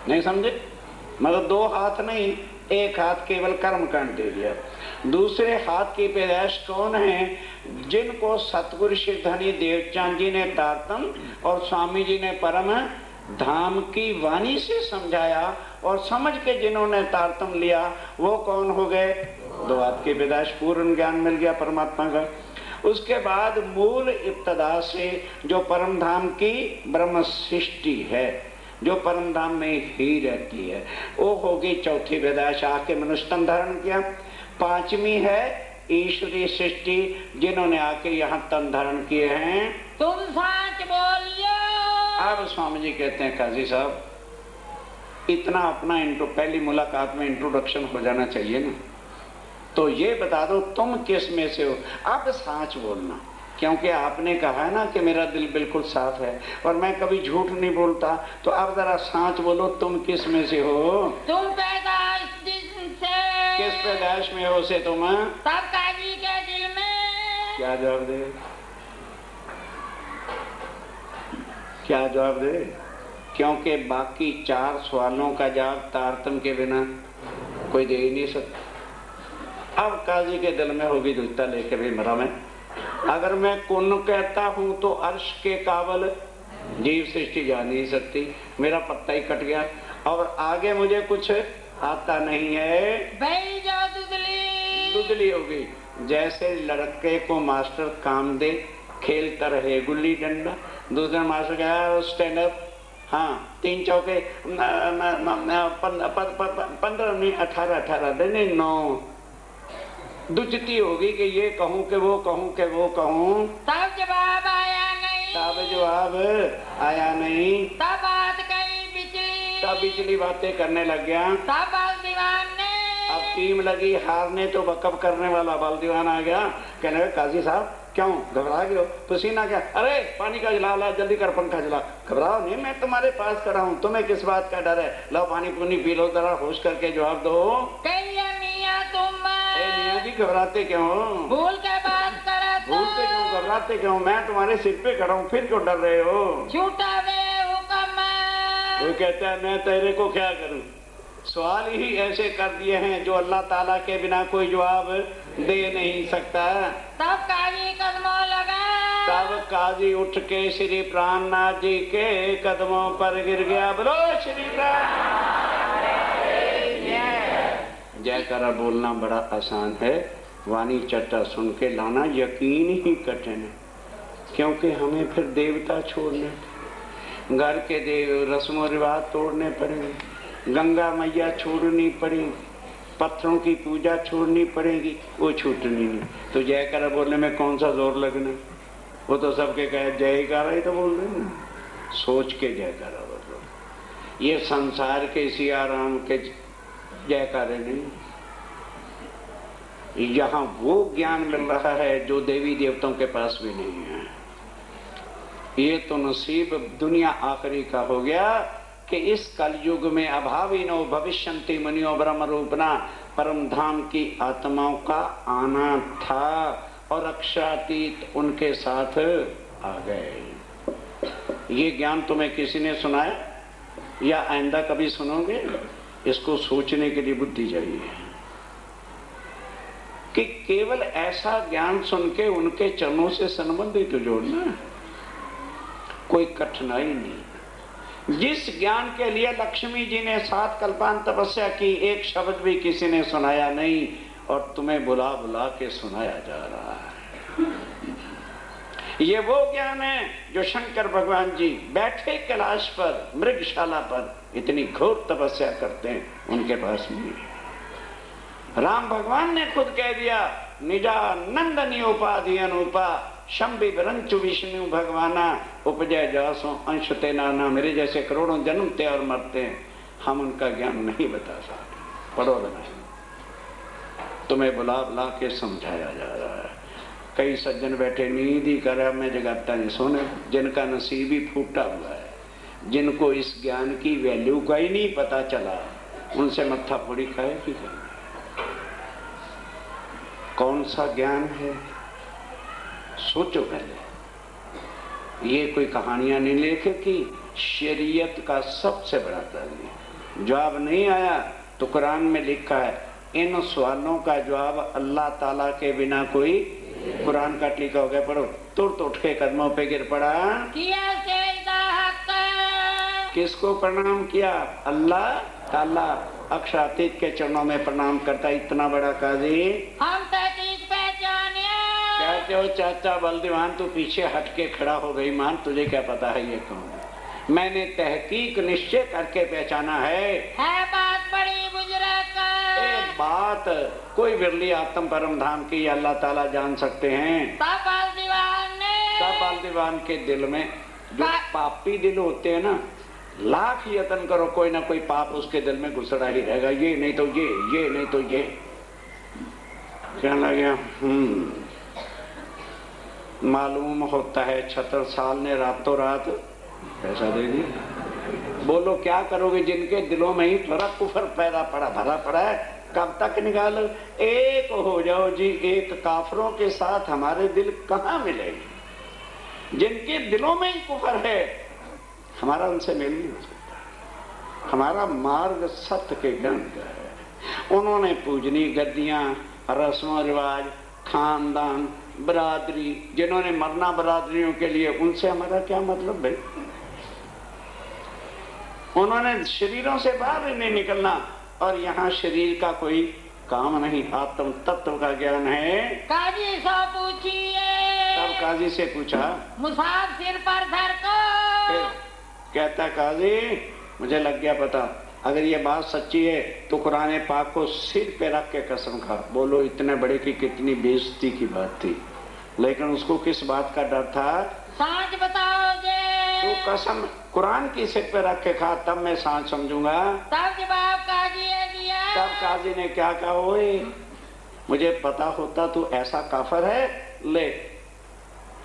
नहीं समझे? मतलब दो हाथ नहीं, एक हाथ केवल कर्म कांड दे दिया। दूसरे हाथ की पैदाइश कौन है? जिनको सतगुरु श्रीधनी देवचांद जी ने तारतम और स्वामी जी ने परम धाम की वाणी से समझाया और समझ के जिन्होंने तारतम लिया वो कौन हो गए? दो हाथ की पैदाइश। पूर्ण ज्ञान मिल गया परमात्मा का। उसके बाद मूल इब्तदा से जो परम धाम की ब्रह्म सृष्टि है, जो परम धाम में ही रहती है, वो होगी चौथी पैदाइश, आके मनुष्य तन धारण किया। पांचवी है ईश्वरीय सृष्टि, जिन्होंने आके यहाँ तन धारण किए हैं। तुम सच बोलियो। अब स्वामी जी कहते हैं काजी साहब इतना अपना पहली मुलाकात में इंट्रोडक्शन हो जाना चाहिए ना, तो ये बता दो तुम किस में से हो। अब सच बोलना, क्योंकि आपने कहा है ना कि मेरा दिल बिल्कुल साफ है और मैं कभी झूठ नहीं बोलता, तो अब जरा सच बोलो तुम किस में से हो? तुम पैदाइश से। किस पैदाइश में हो से तुम? सब काजी के दिल में। क्या जवाब दे? क्या जवाब दे? क्योंकि बाकी 4 सवालों का जवाब तारतम के बिना कोई दे ही नहीं सकता। अब काजी के दिल में होगी जूता लेके भी मरा मैं। अगर मैं कुन कहता हूं तो अर्श के काबल जीव सृष्टि जा नहीं सकती, मेरा पत्ता ही कट गया और आगे मुझे कुछ आता नहीं है। भाई जो दुदली होगी। जैसे लड़के को मास्टर काम दे, खेलता रहे गुल्ली डंडा, दूसरा मास्टर कहा स्टैंड अप, हाँ 3 चौके 15 नहीं 18 नहीं 9 दुचती होगी कि ये कहूँ कि वो कहूँ कि वो कहूँ। तब जवाब आया नहीं। तब जवाब आया नहीं। तब बात कही बिजली। तब बिजली बातें करने लग गया। तब बल दीवान ने। अब टीम लगी हारने तो वकफ करने वाला बल दीवान आ गया। कहने लगे काजी साहब क्यों घबरा गए हो? पसीना क्या? अरे पानी का जला ला, जल्दी कर पंखा जला। घबराओ नहीं, मैं तुम्हारे पास खड़ा हूँ, तुम्हें किस बात का डर है? लो पानी पुनी पी लो, जरा होश करके जवाब दो। मियां जी घबराते क्यों? भूल के बात करे तो। भूलते क्यों, घबराते क्यों? मैं तुम्हारे सिर पे खड़ा हूँ, फिर क्यों डर रहे हो? झूठा बेहुक्म। वो कहता है मैं तेरे को क्या करूँ? सवाल ही ऐसे कर दिए हैं जो अल्लाह ताला के बिना कोई जवाब दे नहीं सकता। तब काजी कदमों लगा। तब काजी उठ के श्री प्राणनाथ जी के कदमों पर गिर गया। बोलो श्री प्राण। जयकारा बोलना बड़ा आसान है, वाणी चट्टा सुन के लाना यकीन ही कठिन है, क्योंकि हमें फिर देवता छोड़ने, घर के देव रस्म रिवाज तोड़ने पड़ेंगे, गंगा मैया छोड़नी पड़ेगी, पत्थरों की पूजा छोड़नी पड़ेगी, वो छूटनी नहीं। तो जयकारा बोलने में कौन सा जोर लगना? वो तो सबके कहे जयकारा ही तो बोल रहे ना। सोच के जयकारा बोलो। ये संसार के सिया राम के जयकारे नहीं। यहाँ वो ज्ञान मिल रहा है जो देवी देवताओं के पास भी नहीं है। ये तो नसीब दुनिया आखिरी का हो गया कि इस कलयुग में अभाविनो भविष्यन्ति मुनियो ब्रह्म रूपना परम धाम की आत्माओं का आना था और अक्षरातीत उनके साथ आ गए। ये ज्ञान तुम्हें किसी ने सुनाया या आइंदा कभी सुनोगे? इसको सोचने के लिए बुद्धि चाहिए कि केवल ऐसा ज्ञान सुन के उनके चरणों से संबंधित जोड़ना, कोई कठिनाई नहीं। जिस ज्ञान के लिए लक्ष्मी जी ने 7 कल्पांत तपस्या की, एक शब्द भी किसी ने सुनाया नहीं और तुम्हें बुला बुला के सुनाया जा रहा है। ये वो ज्ञान है जो शंकर भगवान जी बैठे कैलाश पर, मृगशाला पर इतनी घोर तपस्या करते हैं, उनके पास नहीं है। राम भगवान ने खुद कह दिया, निजा नंदनी उपाधि अनुपा शंभि बरंचु विष्णु भगवाना उपजय जासो अंश ते नाना। मेरे जैसे करोड़ों जन्मते और मरते हैं, हम उनका ज्ञान नहीं बता सकते। पढ़ो नहीं, तुम्हें बुला बुला के समझाया जा रहा है। कई सज्जन बैठे नींद ही कर, मैं जगाता नहीं सोने, जिनका नसीब ही फूटा हुआ है, जिनको इस ज्ञान की वैल्यू का ही नहीं पता चला, उनसे मत्था फोड़ी खाए कि कौन सा ज्ञान है? सोचो पहले। ये कोई कहानियां नहीं लिखे कि शरीयत का सबसे बड़ा तालीम जवाब नहीं आया तो कुरान में लिखा है, इन सवालों का जवाब अल्लाह ताला के बिना कोई, कुरान का टीका हो गया, पढ़ो। तुरंत उठ के कदमों पे गिर पड़ा। किसको प्रणाम किया? अल्लाह ताला। अक्षरातीत के चरणों में प्रणाम करता इतना बड़ा काजी। हम तहकीक पहचाने। कहते हो चाचा बलदीवान तू पीछे हट के खड़ा हो गई, मान तुझे क्या पता है ये कौन है? मैंने तहकीक निश्चय करके पहचाना है बात बड़ी बुजुर्ग। एक बात कोई बिरली आत्म परम धाम की अल्लाह ताला जान सकते हैं। सब बलदीवान के दिल में जो पापी दिल होते हैं ना, लाख यत्न करो कोई ना कोई पाप उसके दिल में घुसड़ा ही रहेगा। ये नहीं तो ये नहीं तो ये। क्या लगे? मालूम होता है छत्रसाल ने रातों रात पैसा दे दिया। बोलो क्या करोगे जिनके दिलों में ही थोड़ा कुफर पैदा पड़ा भरा पड़ा है, कब तक निकालो? एक हो जाओ जी, एक काफरों के साथ हमारे दिल कहाँ मिलेंगे? जिनके दिलों में ही कुफर है, हमारा उनसे मेल नहीं हो सकता। हमारा मार्ग सत्य के ग्रंथ है। उन्होंने पूजनी गद्दियां, रस्मों रिवाज, खानदान, बरादरी, जिन्होंने मरना बरादरियों के लिए, उनसे हमारा क्या मतलब है? उन्होंने शरीरों से बाहर नहीं निकलना और यहाँ शरीर का कोई काम नहीं, आत्म तत्व का ज्ञान है। काजी से पूछिए। तब काजी से पूछा, मुसाफ सिर पर धर को। कहता काजी मुझे लग गया पता, अगर ये बात सच्ची है तो कुरान पाक को सिर पे रख के कसम खा। बोलो इतने बड़े की कितनी बेइज्जती की बात थी, लेकिन उसको किस बात का डर था? सांच बताओगे तो कसम कुरान की सिर पे रख के खा, तब मैं सांच समझूंगा। तब जवाब काजी ने दिया। तब काजी ने क्या कहा? ओए मुझे पता होता तू ऐसा काफर है, ले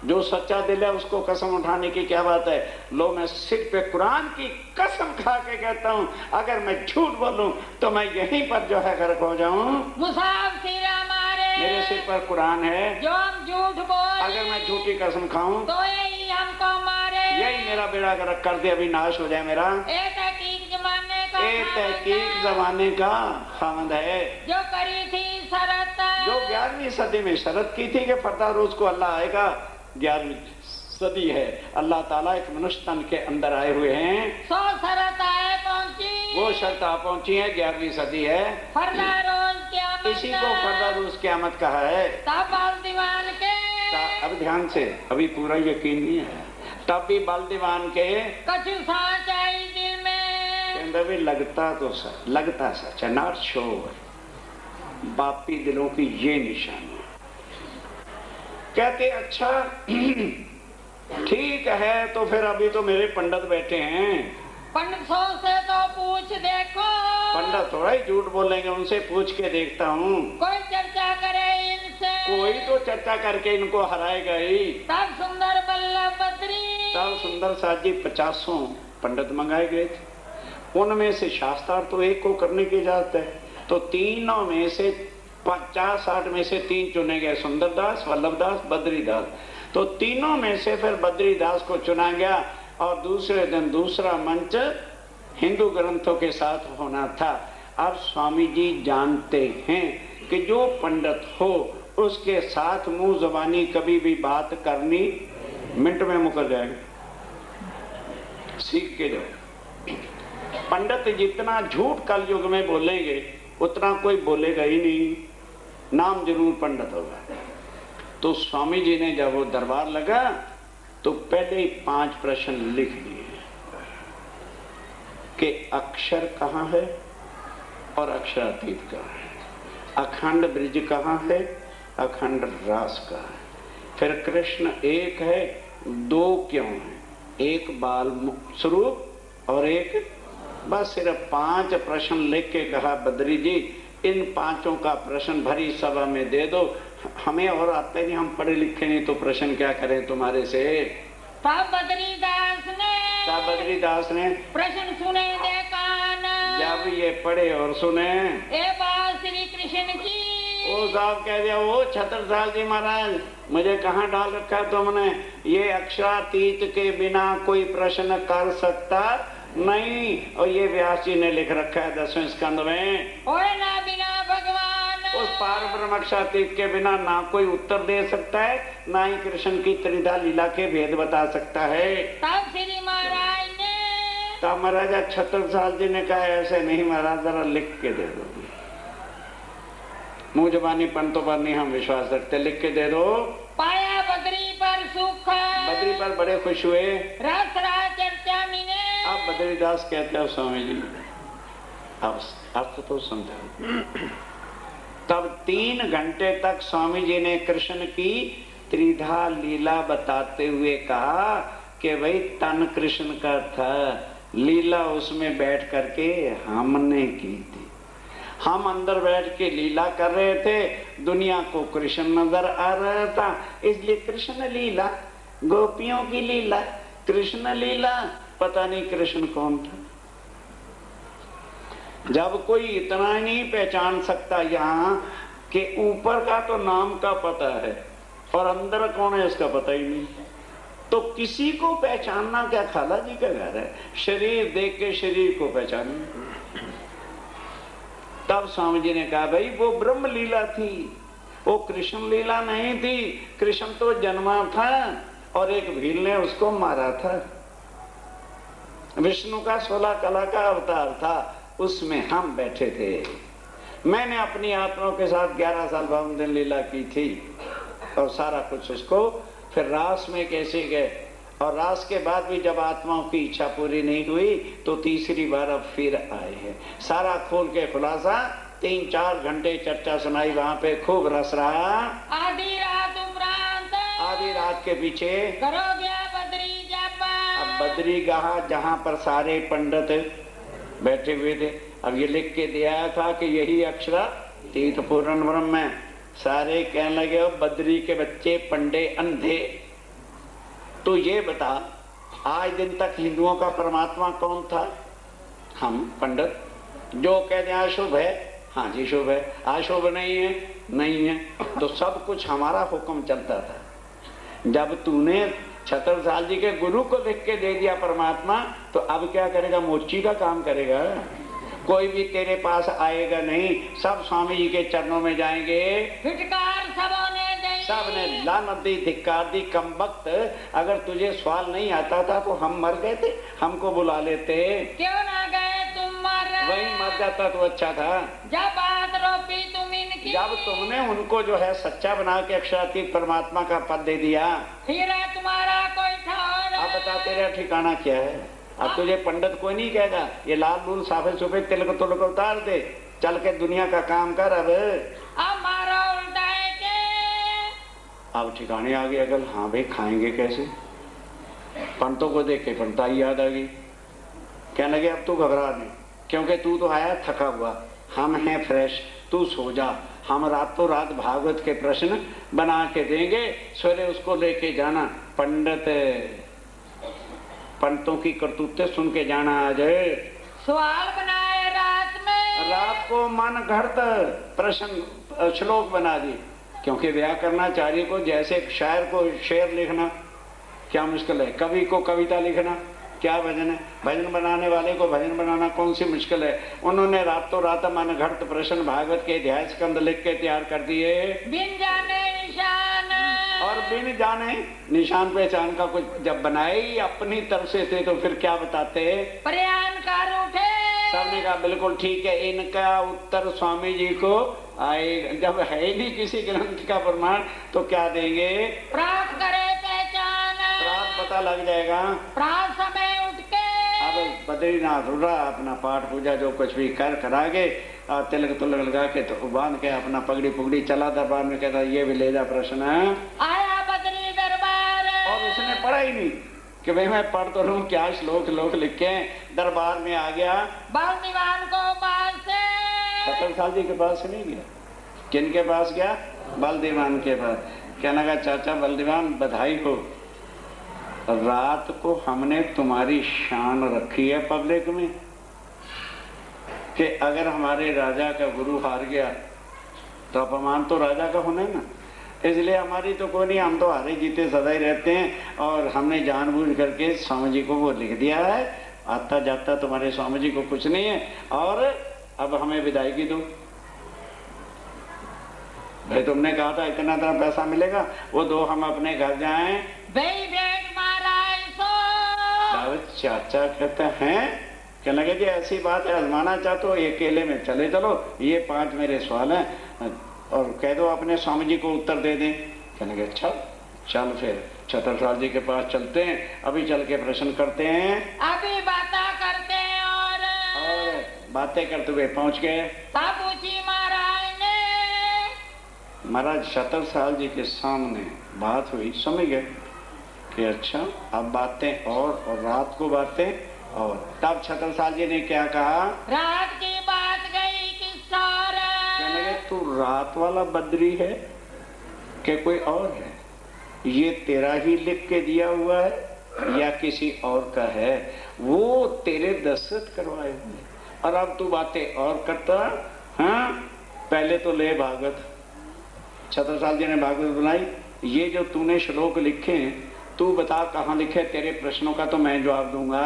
जो सच्चा दिल है उसको कसम उठाने की क्या बात है? लो मैं सिर पे कुरान की कसम खा के कहता हूँ, अगर मैं झूठ बोलूं तो मैं यहीं पर जो है गर्क हो जाऊं। मुसाफ सिर हमारे, मेरे सिर पर कुरान है, जो हम झूठ बोले, अगर मैं झूठी कसम खाऊं तो यही हमको मारे। यही मेरा बेड़ा गर्क कर दे, अभी नाश हो जाए मेरा। तहकीक जमाने का, तहकीक जमाने का खामद है, जो करी थी शरत, जो 11वीं सदी में शरत की थी कि फरदा रोज को अल्लाह आएगा। 11वीं सदी है, अल्लाह ताला एक मनुष्य तन के अंदर आए हुए हैं। 100 शरत आए पहुंची, वो शर्त आ पहुंची है, 11वीं सदी है। फरदा रोज क़यामत, इसी को फरदा रोज क़यामत कहा है। तब बलदीवान के, अब ध्यान से, अभी पूरा यकीन नहीं है, तब भी बलदीवान के कछु सांच आई दिल में। भी लगता तो सच, लगता सच है, नॉट श्योर। पापी दिलों की ये निशानी। कहते अच्छा ठीक है, तो फिर अभी तो मेरे पंडित बैठे हैं। पंडितों से तो पूछ देखो, पंडित थोड़ा ही झूठ बोलेंगे, उनसे पूछ के देखता हूँ। कोई चर्चा करे इनसे, कोई तो चर्चा करके इनको हराएगा ही। तब सुंदर बल्लभ बद्री, तब सुंदर साथ जी 50 पंडित मंगाए गए थे। उनमें से शास्त्रार्थ तो एक को करने की इजाजत है, तो तीनों में से 50-60 में से 3 चुने गए, सुंदरदास, वल्लभदास, बद्रीदास। तो तीनों में से फिर बद्रीदास को चुना गया और दूसरे दिन दूसरा मंच हिंदू ग्रंथों के साथ होना था। अब स्वामी जी जानते हैं कि जो पंडित हो उसके साथ मुंह जबानी कभी भी बात करनी मिनट में मुकर जाएगा, सीख के जाओ। पंडित जितना झूठ कल युग में बोलेंगे उतना कोई बोलेगा ही नहीं, नाम जरूर पंडित होगा। तो स्वामी जी ने जब वो दरबार लगा तो पहले ही 5 प्रश्न लिख दिए कि अक्षर कहाँ है और अक्षरातीत कहाँ है, अखंड ब्रिज कहाँ है, अखंड रास कहाँ है, फिर कृष्ण एक है, 2 क्यों है, एक बाल स्वरूप और एक, बस सिर्फ 5 प्रश्न लिख के कहा बद्री जी इन 5 का प्रश्न भरी सभा में दे दो, हमें और आते नहीं, हम पढ़े लिखे नहीं तो प्रश्न क्या करें तुम्हारे से। तब बद्रीदास ने प्रश्न सुने दे कान, जब ये पढ़े और सुने ए बात श्री कृष्ण की, वो साहब कह दिया, वो छत्रसाल जी महाराज मुझे कहाँ डाल रखा है तुमने, ये अक्षरातीत के बिना कोई प्रश्न कर सकता नहीं, और ये व्यास जी ने लिख रखा है 10वें स्कंद में, ओए ना बिना भगवान, उस पार ब्रह्म अक्षरातीत के बिना ना कोई उत्तर दे सकता है, ना ही कृष्ण की त्रिधा लीला के भेद बता सकता है। तब श्री महाराज ने, तब महाराजा छत्रसाल जी ने कहा ऐसे नहीं महाराज, जरा लिख के दे दो, मुंह जबानी पंतों पर नहीं हम विश्वास रखते, लिख के दे दो। पाया बद्री पर सुख, बद्री पर बड़े खुश हुए, रस चर्चा मिने। अब बद्रीदास कहते हो स्वामी जी अब अर्थ तो समझा। तब 3 घंटे तक स्वामी जी ने कृष्ण की त्रिधा लीला बताते हुए कहा कि भाई तन कृष्ण का था, लीला उसमें बैठ करके हमने की थी, हम अंदर बैठ के लीला कर रहे थे, दुनिया को कृष्ण नजर आ रहा था, इसलिए कृष्ण लीला, गोपियों की लीला, कृष्ण लीला, पता नहीं कृष्ण कौन था। जब कोई इतना नहीं पहचान सकता यहाँ कि ऊपर का तो नाम का पता है और अंदर कौन है इसका पता ही नहीं, तो किसी को पहचानना क्या खाला जी का घर है, शरीर देख के शरीर को पहचानिए। तब स्वामी जी ने कहा भाई वो ब्रह्म लीला थी, वो कृष्ण लीला नहीं थी, कृष्ण तो जन्मा था और एक भील ने उसको मारा था, विष्णु का 16 कला का अवतार था, उसमें हम बैठे थे, मैंने अपनी आत्माओं के साथ 11 साल 52 दिन लीला की थी और सारा कुछ उसको, फिर रास में कैसे गए, और रास के बाद भी जब आत्माओं की इच्छा पूरी नहीं हुई तो तीसरी बार अब फिर आए हैं, सारा खोल के खुलासा, 3-4 घंटे चर्चा सुनाई, वहां पे खूब रस रहा। आधी रात उपरांत, आधी रात के पीछे करो गया बद्री जापा, अब बद्री गहा जहां पर सारे पंडित बैठे हुए थे, अब ये लिख के दिया था कि यही अक्षरातीत पूर्ण ब्रह्म है। सारे कहने लगे बद्री के बच्चे पंडे अंधे, तो ये बता आज दिन तक हिंदुओं का परमात्मा कौन था, हम पंडित, जो कहते हैं अशुभ है, हाँ जी शुभ है, अशुभ नहीं है, नहीं है, तो सब कुछ हमारा हुक्म चलता था। जब तूने छत्रसाल जी के गुरु को लिख के दे दिया परमात्मा, तो अब क्या करेगा, मोची का काम करेगा, कोई भी तेरे पास आएगा नहीं, सब स्वामी जी के चरणों में जाएंगे। फिटकार सबने लानत दी, धिक्कार दी, कमबख्त, अगर तुझे सवाल नहीं आता था तो हम मर गए थे, हमको बुला लेते, क्यों ना गए तुम मर, वही मर जाता तो अच्छा था। जब बात रोपी तुम इनकी, जब तुमने उनको जो है सच्चा बना के अक्षरातीत परमात्मा का पद दे दिया, फिर है तुम्हारा कोई ठौर, अब बता तेरा ठिकाना क्या है। अब तुझे पंडित कोई नहीं कहेगा, ये लाल लूल साफे सुफे तिलक तुलक उतार दे, चल के दुनिया का काम कर। अब मारो उल्टा है के, अब ठिकाने आ गया कल, हाँ भाई खाएंगे कैसे, पंडितों को देख के पंडिताई याद आ गई, कहने लगे अब तू घबरा नहीं, क्योंकि तू तो आया थका हुआ, हम हैं फ्रेश, तू सो जा, हम रातों रात भागवत के प्रश्न बना के देंगे, सवेरे उसको लेके जाना। पंडितों की करतूतें सुन के जाना। आ जाए सवाल बनाए रात में, रात को मन घड़त प्रश्न श्लोक बना दी, क्योंकि व्याकरणाचार्य को जैसे शायर को शेर लिखना क्या मुश्किल है, कवि को कविता लिखना क्या भजन है, भजन बनाने वाले को भजन बनाना कौन सी मुश्किल है। उन्होंने रातों रात मन घड़त प्रश्न भागवत के अध्याय स्कंद लिख के तैयार कर दिए। बिन जाने निशान, और बिन जाने निशान पहचान का कुछ जब बनाए ही अपनी तरफ से थे तो फिर क्या बताते। प्रयाण कर उठे, सबने कहा बिल्कुल ठीक है, इनका उत्तर स्वामी जी को आए। जब है ही नहीं किसी ग्रंथ का प्रमाण तो क्या देंगे। प्राप्त करे पहचान, प्राप्त पता लग जाएगा। प्राप्त समय उठ के, अब बद्रीनाथ उड़ा अपना पाठ पूजा जो कुछ भी कर करागे, तिलक तुलक लगा के तो बांध के अपना पगड़ी पुगड़ी चला दरबार में, कहता ये भी ले जा प्रश्न। आया बद्री दरबार, और उसने पढ़ा ही नहीं कि भाई मैं पढ़ तो लूं क्या, श्लोक लोक लिखे। दरबार में आ गया, बल दीवान को पास से, छत्रसाल जी के पास नहीं गया, किन के पास गया, बल दीवान के पास। कहने लगा चाचा बल दीवान बधाई हो, रात को हमने तुम्हारी शान रखी है पब्लिक में कि अगर हमारे राजा का गुरु हार गया तो अपमान तो राजा का होना है ना, इसलिए हमारी तो कोई नहीं, हम तो हारे जीते सदा ही रहते हैं। और हमने जानबूझ करके स्वामी जी को वो लिख दिया है, आता जाता तुम्हारे स्वामी जी को कुछ नहीं है, और अब हमें विदाई दो। भाई तुमने कहा था इतना इतना पैसा मिलेगा, वो दो हम अपने घर जाएं। चाचा कहते हैं, कहने लगे जी ऐसी बात है, आजमाना चाहते हो अकेले में चले चलो, ये 5 मेरे सवाल हैं और कह दो अपने स्वामी जी को उत्तर दे दें। कहने लगे चल फिर छत्रसाल जी के पास चलते हैं, अभी चल के प्रश्न करते हैं, अभी बातें करते हैं। और बातें करते हुए पहुंच गए। तब पूछी महाराज ने, महाराज छत्रसाल जी के सामने बात हुई, समझ गए कि अच्छा अब बातें और रात को बातें। और तब छत्रसाल जी ने क्या कहा, रात की बात गई किस और, कहने लगे तू रात वाला बद्री है कि कोई और है, ये तेरा ही लिख के दिया हुआ है या किसी और का है, वो तेरे दस्तखत करवाए हुए, और अब तू बातें और करता। हाँ पहले तो ले भागवत। छत्रसाल जी ने भागवत बनाई, ये जो तूने श्लोक लिखे हैं तू बता कहाँ लिखे, तेरे प्रश्नों का तो मैं जवाब दूंगा।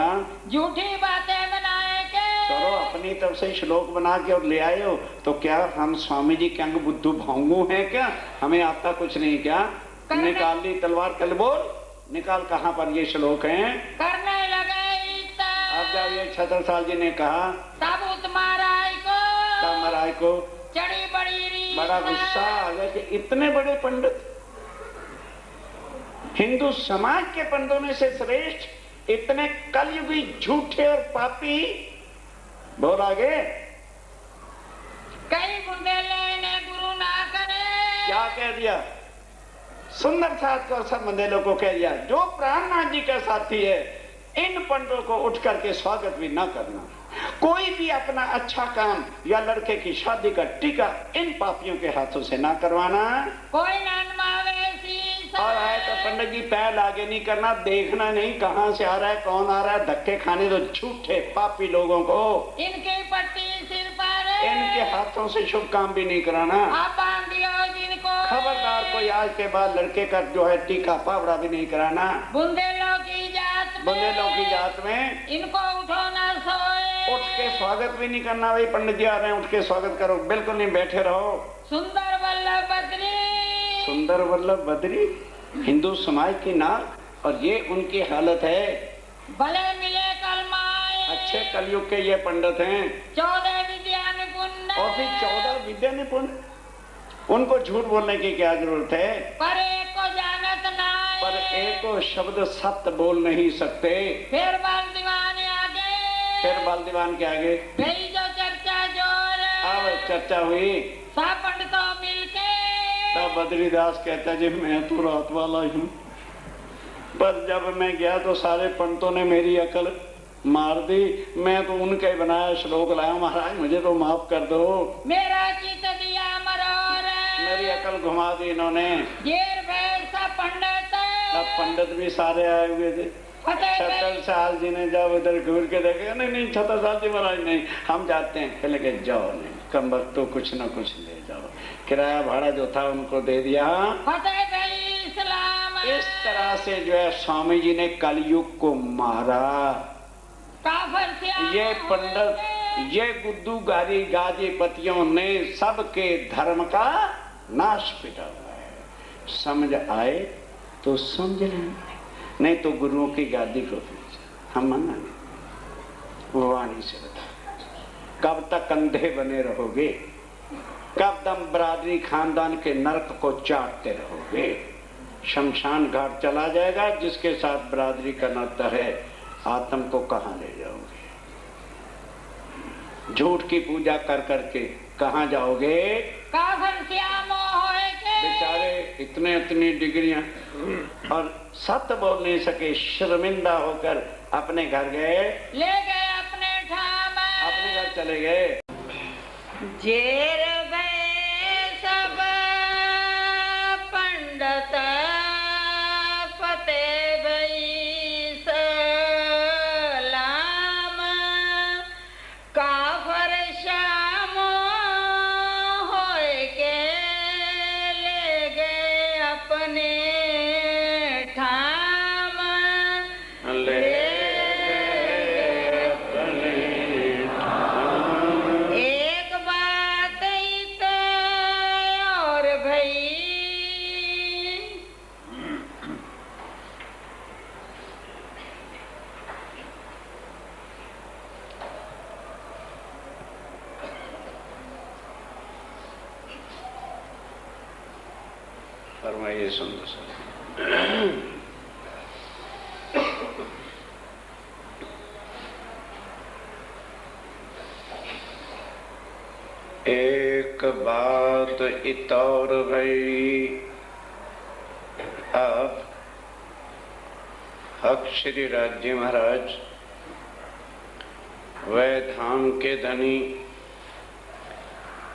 झूठी बातें बनाए के, करो अपनी तरफ से श्लोक बना के और ले आए हो, तो क्या हम स्वामी जी के अंग बुद्धू भांगू हैं क्या, हमें आता कुछ नहीं क्या। निकाल ली तलवार, कल बोल निकाल कहाँ पर ये श्लोक हैं। करने लगे अब जब ये छत्रसाल जी ने कहा तब उस महाराज को चढ़ी बड़ी रीत, बड़ा गुस्सा आ गया कि इतने बड़े पंडित, हिंदू समाज के पंडितों में से श्रेष्ठ, इतने कलयुगी झूठे और पापी। बोल आगे। कई बुंदेले ने गुरु ना करे, क्या कह दिया, सुंदर साथ को सब मंदेलों को कह दिया, जो प्राणनाथ जी का साथी है इन पंडितों को उठ करके स्वागत भी ना करना, कोई भी अपना अच्छा काम या लड़के की शादी का टीका इन पापियों के हाथों से ना करवाना। कोई ननमावे शीश, और आए तो पंडित जी पैर आगे नहीं करना, देखना नहीं कहाँ से आ रहा है कौन आ रहा है, धक्के खाने दो झूठे पापी लोगों को, इनकी पट्टी सिर पर, इनके हाथों से शुभ काम भी नहीं कराना। आप बांध दियो जिनको, खबरदार कोई आज के बाद लड़के का जो है टीका पावड़ा भी नहीं कराना। बुंदेलों की जात में, बुंदेलों की जात में इनको उठो ना सोए, उठ के स्वागत भी नहीं करना, भाई पंडित जी आ रहे हैं उठ के स्वागत करो, बिल्कुल नहीं, बैठे रहो। सुंदर वल्लभ बद्री, सुंदर वल्लभ बद्री हिंदू समाज की नाक, और ये उनकी हालत है। भले मिले कलमाए, अच्छे कलयुग के ये पंडित हैं, 14 विद्या निपुण, और भी 14 विद्या निपुण, उनको झूठ बोलने की क्या जरूरत है। पर एक को जानत ना, पर एक शब्द सत्य बोल नहीं सकते। फिर बल दीवाने आगे, फिर बल दीवान के आगे गई जो चर्चा जोर, अब चर्चा हुई, सब पंडितों मिलके, तब बद्रीदास कहता जी मैं तो रात वाला हूँ, पर जब मैं गया तो सारे पंडितों ने मेरी अकल मार दी। मैं तो उनके बनाया श्लोक लाया महाराज, मुझे तो माफ कर दो। मेरा चित दिया मरोर, मेरी अकल घुमा दी इन्होंने। घेर बैठ सा पंडित, अब पंडित भी सारे आए हुए थे। छतर साल जी ने जब उधर घूर के देखे, नहीं नहीं छतर साल जी महाराज नहीं, हम जाते हैं। कहने के जाओ, नहीं कम वक्त तो कुछ ना कुछ ले जाओ। किराया भाड़ा जो था उनको दे दिया। इस्लाम। इस तरह से जो है स्वामी जी ने कलयुग को मारा। ये पंडित, ये गुड्डू गारी गाजीपतियों ने सबके धर्म का नाश पिटा हुआ है। समझ आए तो समझ लें, नहीं तो गुरुओं की गादी को हम मना नहीं। वो वाणी से बता, कब तक कंधे बने रहोगे? कब तक बरादरी खानदान के नरक को चाटते रहोगे? शमशान घाट चला जाएगा जिसके साथ बरादरी का नाता है, आत्म को कहां ले जाओगे? झूठ की पूजा कर करके कहां जाओगे? बेचारे इतने इतनी डिग्रियां और सत्य बोल नहीं सके, शर्मिंदा होकर अपने घर गए, ले गए अपने ठाम, अपने घर चले गए। जेर गए सब पंडित, फतेह भई सलाम, काफर शाम होए के ले गए अपने ठाम, ले एक बात इत और भई, फरमाइए सुंदर। एक बात इतौर भई। अब हक श्री राज्य महाराज वह धाम के धनी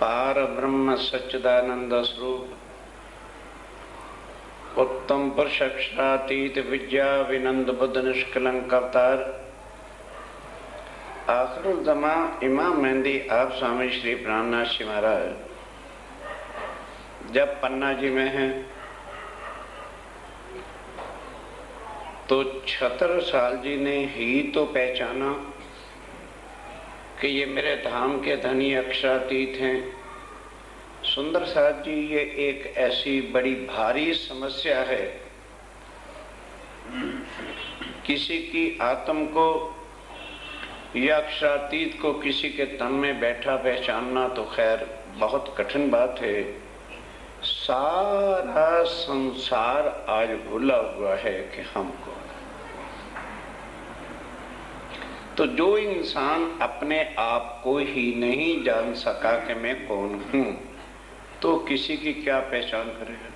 पार ब्रह्म सच्चिदानंद स्वरूप उत्तम पुरुष अक्षरातीत विद्या विनंद बुद्ध निष्कलंक अवतार आखिरुल जमा इमाम मेहंदी आप स्वामी श्री प्राणनाथ जी महाराज जब पन्ना जी में हैं तो छत्रसाल जी ने ही तो पहचाना कि ये मेरे धाम के धनी अक्षरातीत हैं। सुंदर साथ जी, ये एक ऐसी बड़ी भारी समस्या है। किसी की आत्म को या अक्षरातीत को किसी के तन में बैठा पहचानना तो खैर बहुत कठिन बात है। सारा संसार आज भूला हुआ है कि हमको। तो जो इंसान अपने आप को ही नहीं जान सका कि मैं कौन हूं, तो किसी की क्या पहचान करेगा?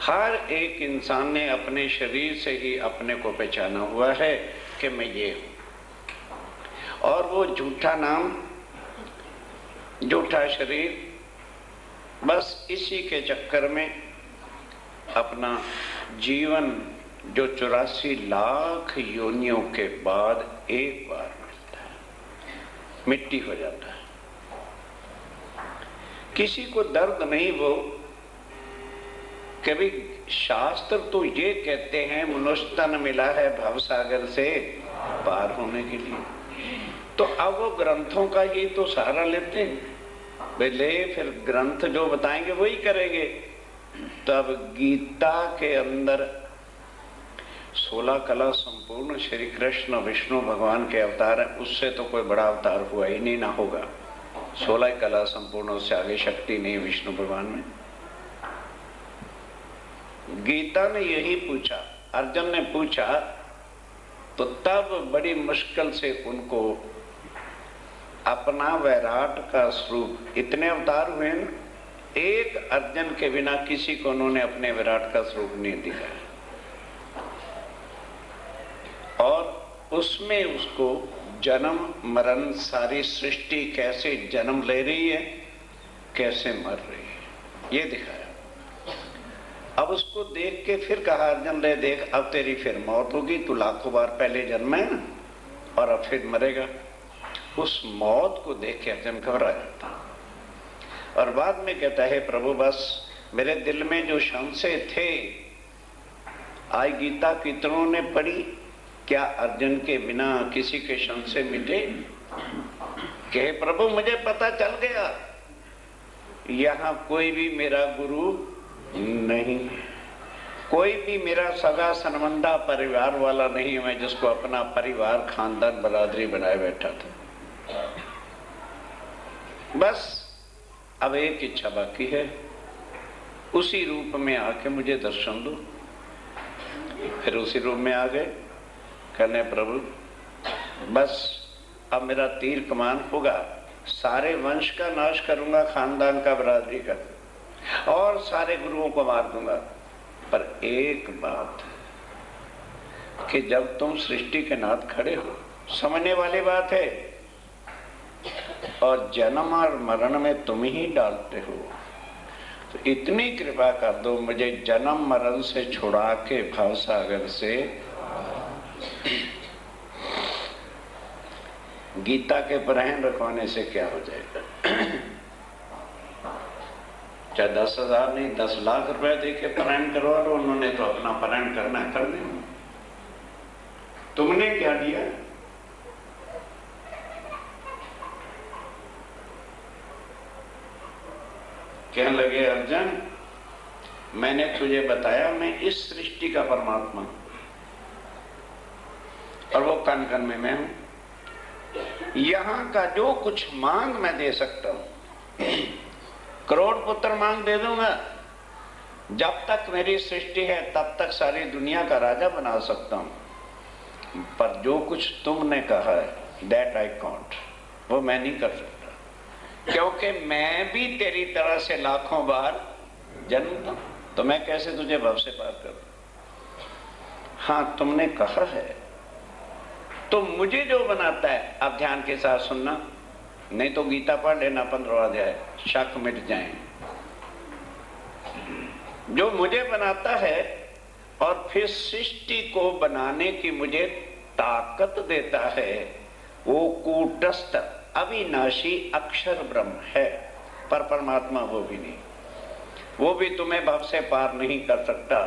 हर एक इंसान ने अपने शरीर से ही अपने को पहचाना हुआ है कि मैं ये हूं। और वो झूठा नाम, झूठा शरीर, बस इसी के चक्कर में अपना जीवन जो 84 लाख योनियों के बाद एक बार मिलता है, मिट्टी हो जाता है। किसी को दर्द नहीं। वो कभी शास्त्र तो ये कहते हैं मनुष्य तन मिला है भवसागर से पार होने के लिए, तो अब वो ग्रंथों का ही तो सहारा लेते हैं। ले फिर ग्रंथ जो बताएंगे वही करेंगे। तो अब गीता के अंदर 16 कला संपूर्ण श्री कृष्ण विष्णु भगवान के अवतार है, उससे तो कोई बड़ा अवतार हुआ ही नहीं, ना होगा। 16 कला संपूर्ण, उससे आगे शक्ति नहीं विष्णु भगवान में। गीता ने यही पूछा, अर्जुन ने पूछा, तो तब बड़ी मुश्किल से उनको अपना वैराट का स्वरूप, इतने अवतार हुए ना, एक अर्जुन के बिना किसी को उन्होंने अपने विराट का स्वरूप नहीं दिखाया। और उसमें उसको जन्म मरण, सारी सृष्टि कैसे जन्म ले रही है, कैसे मर रही है, ये दिखाया। अब उसको देख के फिर कहा, अर्जुन ले देख, अब तेरी फिर मौत होगी, तू लाखों बार पहले जन्मा है ना, और अब फिर मरेगा। उस मौत को देख के अर्जुन घबरा जाता और बाद में कहता है, प्रभु बस मेरे दिल में जो संशय थे, आज गीता कितनों ने पढ़ी, क्या अर्जुन के बिना किसी के संशय मिटे? कहे प्रभु मुझे पता चल गया, यहाँ कोई भी मेरा गुरु नहीं, कोई भी मेरा सगा संबंधा परिवार वाला नहीं, मैं जिसको अपना परिवार खानदान बरादरी बनाए बैठा था। बस अब एक इच्छा बाकी है, उसी रूप में आके मुझे दर्शन दो। फिर उसी रूप में आ गए, कहने प्रभु बस अब मेरा तीर कमान होगा, सारे वंश का नाश करूंगा, खानदान का, बरादरी का, और सारे गुरुओं को मार दूंगा। पर एक बात कि जब तुम सृष्टि के नाथ खड़े हो, समझने वाली बात है, और जन्म और मरण में तुम ही डालते हो, तो इतनी कृपा कर दो, मुझे जन्म मरण से छुड़ा के भवसागर से गीता के परायण रखवाने से क्या हो जाएगा। चाहे 10,000 नहीं 10 लाख रुपए दे के परायण करवा लो, उन्होंने तो अपना परायण करना कर दे। तुमने क्या दिया? कहने लगे अर्जुन, मैंने तुझे बताया मैं इस सृष्टि का परमात्मा हूं, और वो कण कण में मैं हूं। यहां का जो कुछ मांग मैं दे सकता हूं, करोड़ पुत्र मांग दे दूंगा। जब तक मेरी सृष्टि है तब तक सारी दुनिया का राजा बना सकता हूं, पर जो कुछ तुमने कहा है दैट आई कांट, वो मैं नहीं कर सकता, क्योंकि मैं भी तेरी तरह से लाखों बार जन्मता, तो मैं कैसे तुझे भव से पार करूं। हाँ तुमने कहा है, तो मुझे जो बनाता है, आप ध्यान के साथ सुनना, नहीं तो गीता पढ़ लेना 15वां अध्याय, शक मिट जाए। जो मुझे बनाता है और फिर सृष्टि को बनाने की मुझे ताकत देता है, वो कूटस्थ अविनाशी अक्षर ब्रह्म है, पर परमात्मा वो भी नहीं, वो भी तुम्हें भव से पार नहीं कर सकता।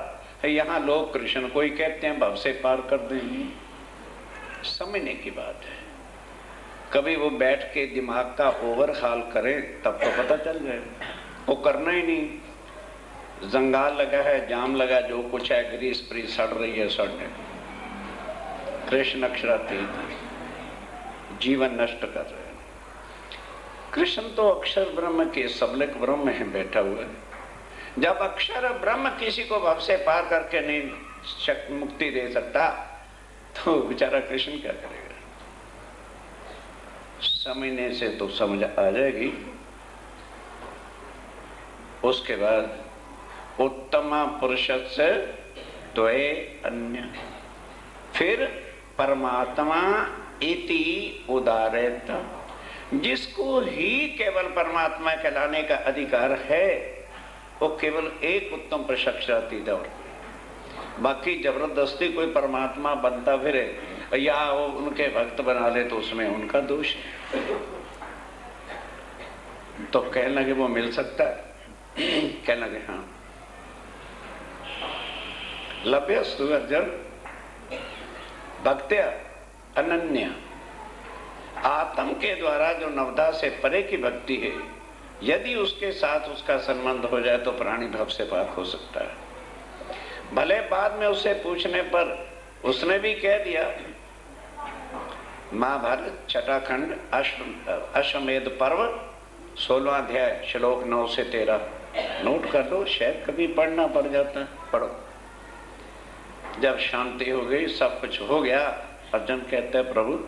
यहाँ लोग कृष्ण को ही कहते हैं भव से पार कर देंगे, समझने की बात है। कभी वो बैठ के दिमाग का ओवरहाल करें तब तो पता चल जाए, वो करना ही नहीं। जंगाल लगा है, जाम लगा, जो कुछ है, ग्रीस प्रीस सड़ रही है, सड़ने। कृष्ण अक्षरातीत जीवन नष्ट कर रहे हैं। कृष्ण तो अक्षर ब्रह्म के सबलक ब्रह्म है बैठा हुआ है। जब अक्षर ब्रह्म किसी को भव से पार करके नहीं मुक्ति दे सकता, तो बेचारा कृष्ण क्या करेगा। समझने से तो समझ आ जाएगी। उसके बाद उत्तम पुरुष से द्वय अन्य, फिर परमात्मा इति उदारेत, जिसको ही केवल परमात्मा कहलाने का अधिकार है, वो केवल एक उत्तम पुरुष अक्षरातीत और बाकी जबरदस्ती कोई परमात्मा बनता फिरे या वो उनके भक्त बना ले तो उसमें उनका दोष है। तो कहने लगे वो मिल सकता है, कहने लगे हाँ। लभ्यस्तु अर्जुन भक्त्या अनन्या, आत्म के द्वारा जो नवदा से परे की भक्ति है, यदि उसके साथ उसका संबंध हो जाए तो प्राणी भव से पार हो सकता है। भले बाद में उससे पूछने पर उसने भी कह दिया, महाभारत छठा खंड अश्वमेध पर्व 16वां अध्याय श्लोक 9 से 13 नोट कर दो, शायद कभी पढ़ना पड़ जाता है, पढ़ो। जब शांति हो गई, सब कुछ हो गया, अर्जुन कहते हैं प्रभु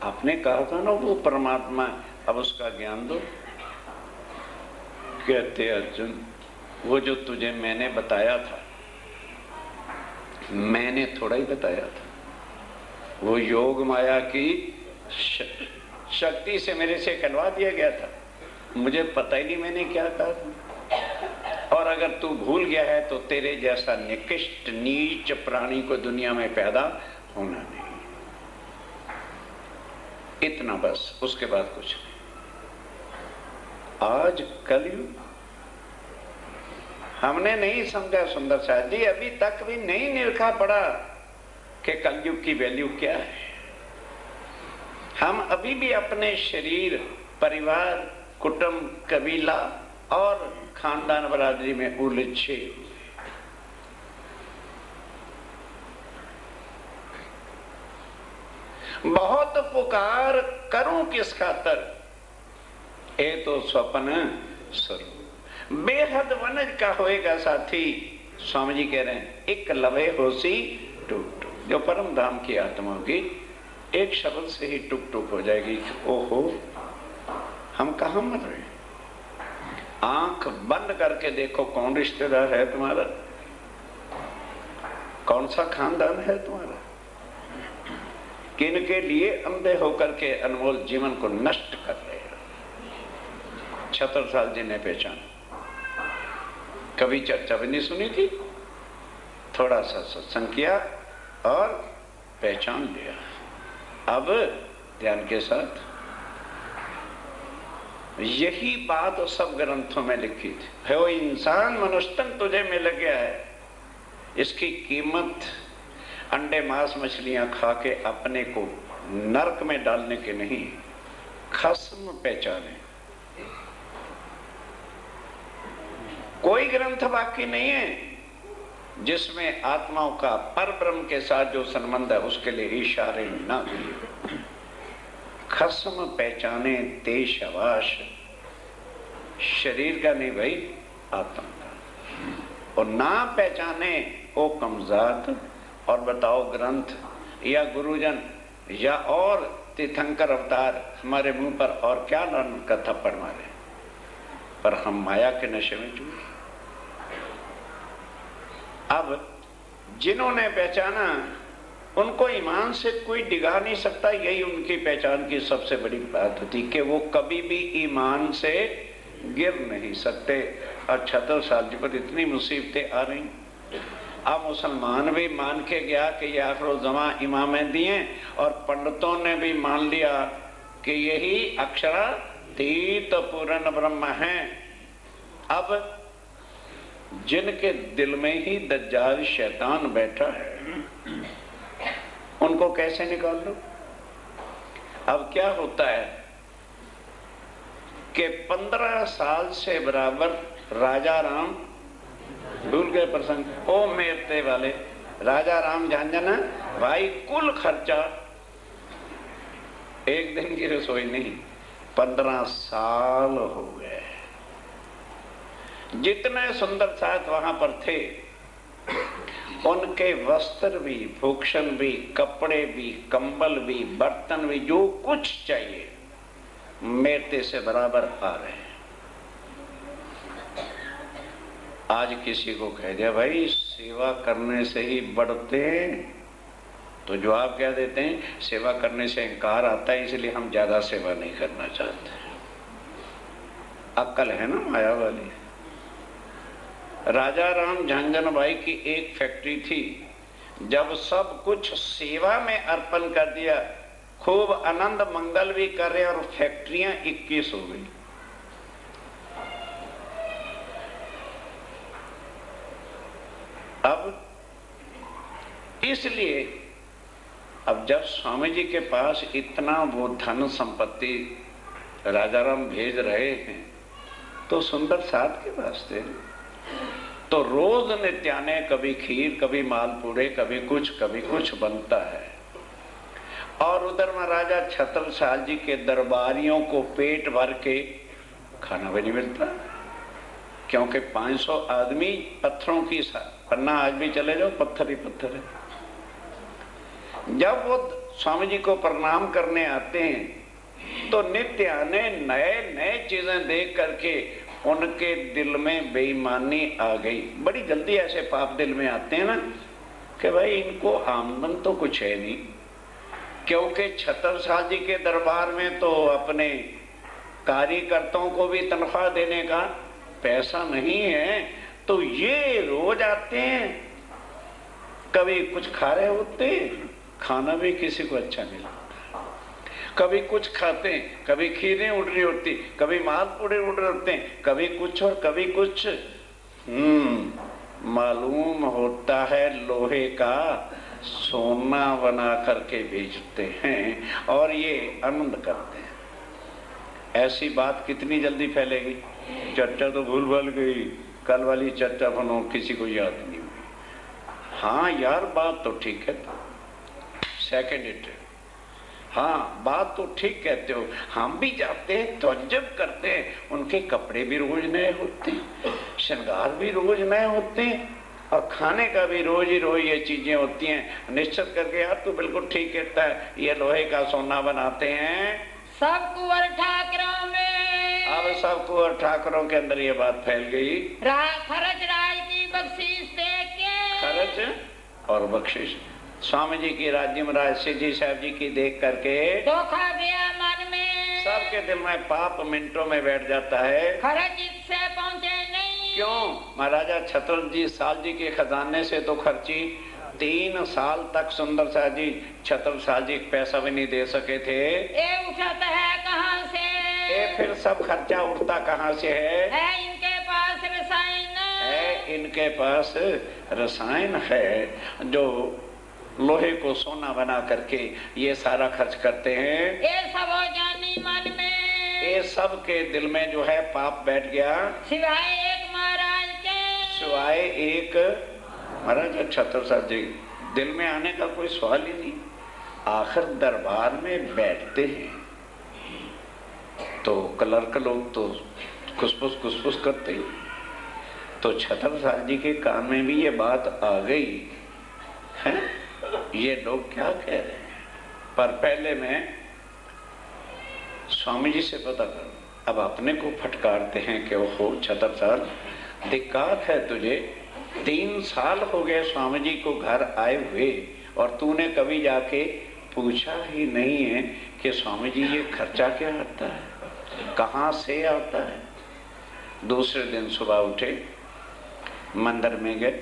आपने कहा था ना वो परमात्मा, अब उसका ज्ञान दो। कहते अर्जुन वो जो तुझे मैंने बताया था, मैंने थोड़ा ही बताया था, वो योग माया की शक्ति से मेरे से कहलवा दिया गया था, मुझे पता ही नहीं मैंने क्या कहा। और अगर तू भूल गया है तो तेरे जैसा निकृष्ट नीच प्राणी को दुनिया में पैदा होना नहीं। इतना बस, उसके बाद कुछ नहीं। आज कलयुग हमने नहीं समझा सुंदर साहब जी, अभी तक भी नहीं निरखा पड़ा कि कलयुग की वैल्यू क्या है। हम अभी भी अपने शरीर, परिवार, कुटुंब, कबीला और खानदान बरादरी में उलझे हुए। बहुत पुकार करूं किस खातर, ए तो स्वप्न स्वरूप बेहद वनज का होएगा साथी। स्वामी जी कह रहे हैं एक लवे होसी टूक टूक, जो परम धाम की आत्मा की एक शब्द से ही टुक टुक हो जाएगी। ओहो, हम कहां मर रहे हैं? आंख बंद करके देखो कौन रिश्तेदार है तुम्हारा, कौन सा खानदान है तुम्हारा, किन के लिए अंधे होकर के अनमोल जीवन को नष्ट कर रहे हो। छत्रसाल जी ने पहचाना, कभी चर्चा भी नहीं सुनी थी, थोड़ा सा सत्संग किया और पहचान लिया। अब ध्यान के साथ, यही बात सब ग्रंथों में लिखी थी। है वो इंसान मनुष्यतन तुझे मिल गया है, इसकी कीमत अंडे मांस मछलियां खा के अपने को नरक में डालने के नहीं, खस्म पहचाने। कोई ग्रंथ बाकी नहीं है जिसमें आत्माओं का पर ब्रह्म के साथ जो संबंध है उसके लिए इशारे न किए। खस्म पहचाने ते शबाश, शरीर का नहीं भाई, आत्मा का। और ना पहचाने ओ कमजात। और बताओ ग्रंथ या गुरुजन या और तीर्थंकर अवतार हमारे मुंह पर और क्या लानत का थप्पड़ मारे, पर हम माया के नशे में चूके। अब जिन्होंने पहचाना उनको ईमान से कोई डिगा नहीं सकता। यही उनकी पहचान की सबसे बड़ी बात होती कि वो कभी भी ईमान से गिर नहीं सकते। और 76 साल जी पर इतनी मुसीबतें आ रही, अब मुसलमान भी मान के गया कि ये आखिर-उज़्ज़मा इमामें दिए, और पंडितों ने भी मान लिया कि यही अक्षरातीत पूर्ण ब्रह्म है। अब जिनके दिल में ही दज्जाल शैतान बैठा है, उनको कैसे निकाल लो? अब क्या होता है कि 15 साल से बराबर राजा राम, भूल गए प्रसंग, ओ मेरते वाले राजा राम झांझन भाई, कुल खर्चा एक दिन की रसोई नहीं, 15 साल हो गए। जितने सुंदर साथ वहां पर थे, उनके वस्त्र भी, भूषण भी, कपड़े भी, कंबल भी, बर्तन भी, जो कुछ चाहिए मेरते से बराबर आ रहे हैं। आज किसी को कह दिया भाई सेवा करने से ही बढ़ते हैं, तो जवाब क्या देते हैं, सेवा करने से इंकार आता है इसलिए हम ज्यादा सेवा नहीं करना चाहते। अक्ल है ना माया वाली। राजा राम झांझन भाई की एक फैक्ट्री थी, जब सब कुछ सेवा में अर्पण कर दिया, खूब आनंद मंगल भी कर रहे और फैक्ट्रियां 21 हो गई। अब इसलिए अब जब स्वामी जी के पास इतना वो धन संपत्ति राजाराम भेज रहे हैं, तो सुंदर साथ के वास्ते तो रोज नित्याने, कभी खीर, कभी मालपूड़े, कभी कुछ बनता है। और उधर महाराजा छत्रसाल जी के दरबारियों को पेट भर के खाना भी नहीं मिलता, क्योंकि 500 आदमी पत्थरों की पन्ना, आज भी चले जाओ पत्थर ही पत्थर है। जब वो स्वामी जी को प्रणाम करने आते हैं तो नित्य आने नए नए चीजें देख करके उनके दिल में बेईमानी आ गई। बड़ी जल्दी ऐसे पाप दिल में आते हैं ना कि भाई इनको आमदन तो कुछ है नहीं, क्योंकि छतरसाल जी के दरबार में तो अपने कार्यकर्ताओं को भी तनख्वाह देने का पैसा नहीं है, तो ये रोज आते हैं, कभी कुछ खा रहे होते, खाना भी किसी को अच्छा नहीं लगता, कभी कुछ खाते हैं, कभी खीरें उड़ रही होती, कभी मालपुड़े उड़ रहे होते हैं, कभी कुछ और कभी कुछ। मालूम होता है लोहे का सोना बना करके बेचते हैं और ये आनंद करते हैं। ऐसी बात कितनी जल्दी फैलेगी? चर्चा तो भूल भाल गई, कल वाली चर्चा बनो किसी को याद नहीं हुई। हाँ यार बात तो ठीक है, सेकंड इट, हाँ बात तो ठीक कहते हो। हम भी जाते हैं तो अजब करते हैं, उनके कपड़े भी रोज नए होते हैं, श्रृंगार भी रोज नए होते हैं और खाने का भी रोज ही रोज ये चीजें होती हैं। निश्चित करके यार तू बिल्कुल ठीक कहता है, ये लोहे का सोना बनाते हैं सब कुंवर ठाकरों में। अब सब कुंवर ठाकरों के अंदर ये बात फैल गई। खर्च राज की बख्शीश दे के, खर्च और बख्शिश स्वामी जी की राज्य महाराज सिद्धि साहब जी की देख करके धोखा गया मन में, सबके दिल में पाप मिनटों में बैठ जाता है। खर्च इससे पहुँचे नहीं। क्यों? महाराजा छत्रसाल जी के खजाने से तो खर्ची 3 साल तक सुंदर शाह जी छत्रसाल जी पैसा भी नहीं दे सके थे। ये उठता है कहाँ से? ये फिर सब खर्चा उठता कहाँ से है? इनके पास रसायन है, इनके पास रसायन है जो लोहे को सोना बना करके ये सारा खर्च करते हैं। ये सब हो जानी मन में, ये सब के दिल में जो है पाप बैठ गया, सिवाय एक महाराज के। सिवाय एक महाराजा छत्रसाल जी, दिल में आने का कोई सवाल ही नहीं। आखिर दरबार में बैठते हैं तो क्लर्क लोग तो खुसफुस करते, तो छत्रसाल जी के कान में भी ये बात आ गई है, ये लोग क्या कह रहे हैं। पर पहले मैं स्वामी जी से पता करूं। अब अपने को फटकारते हैं कि ओहो छत्रसाल दिक्कत है तुझे, 3 साल हो गए स्वामी जी को घर आए हुए और तूने कभी जाके पूछा ही नहीं है कि स्वामी जी ये खर्चा क्या आता है, कहाँ से आता है। दूसरे दिन सुबह उठे, मंदिर में गए,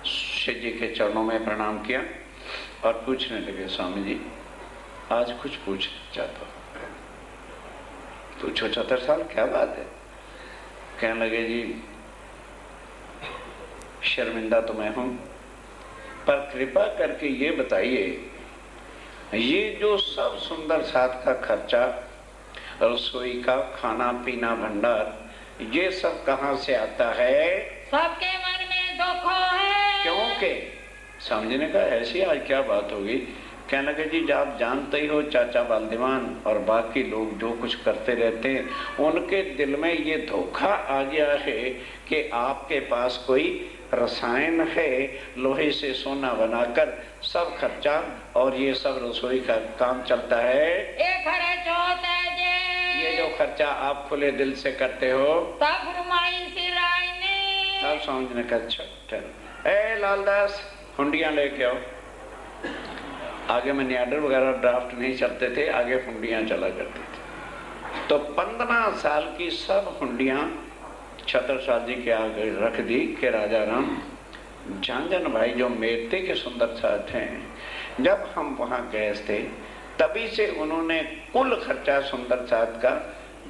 शिव जी के चरणों में प्रणाम किया और पूछने लगे स्वामी जी आज कुछ पूछना चाहता हूँ। पूछो छत्रसाल क्या बात है? कहने लगे जी शर्मिंदा तो मैं हूं, पर कृपा करके ये बताइए ये जो सब सुंदर साथ का खर्चा, रसोई का खाना पीना भंडार, ये सब कहाँ से आता है? सबके मन में दुख है। क्योंकि समझने का ऐसी आज क्या बात होगी। कहने लगे जी आप जानते ही हो चाचा बालदीवान और बाकी लोग जो कुछ करते रहते हैं, उनके दिल में ये धोखा आ गया है कि आपके पास कोई रसायन है, लोहे से सोना बनाकर सब खर्चा और ये सब रसोई का काम चलता है। खर्च होता है ये जो खर्चा आप खुले दिल से करते हो तब फरमाइशी राय ने तब समझने का चल। ए लालदास हुंडियां लेके आओ। आगे मनी ऑर्डर वगैरह ड्राफ्ट नहीं चलते थे, आगे हुंडियां चला करती थी। तो 15 साल की सब हुंडियां छत्रसाल जी के आगे रख दी कि राजा राम झांझन भाई जो मेरते के सुंदर साथ हैं, जब हम वहां गए थे तभी से उन्होंने कुल खर्चा सुंदर साथ का,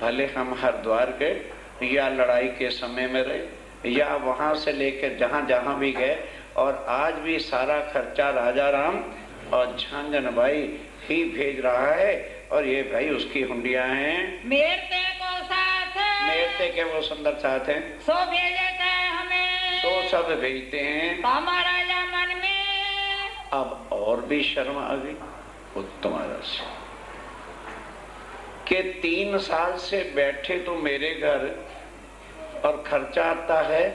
भले हम हरिद्वार गए या लड़ाई के समय में रहे या वहां से लेकर जहां जहां भी गए, और आज भी सारा खर्चा राजा राम और झांझन भाई ही भेज रहा है। और ये भाई उसकी हुंडियां हैं, मेरते को साथ है, मेरते के वो सुंदर साथ हैं, सो भेजते हैं हमें, तो सब भेजते हैं। हमारा मन में अब और भी शर्म आ गई उत्तम से कि 3 साल से बैठे तो मेरे घर और खर्चा आता है।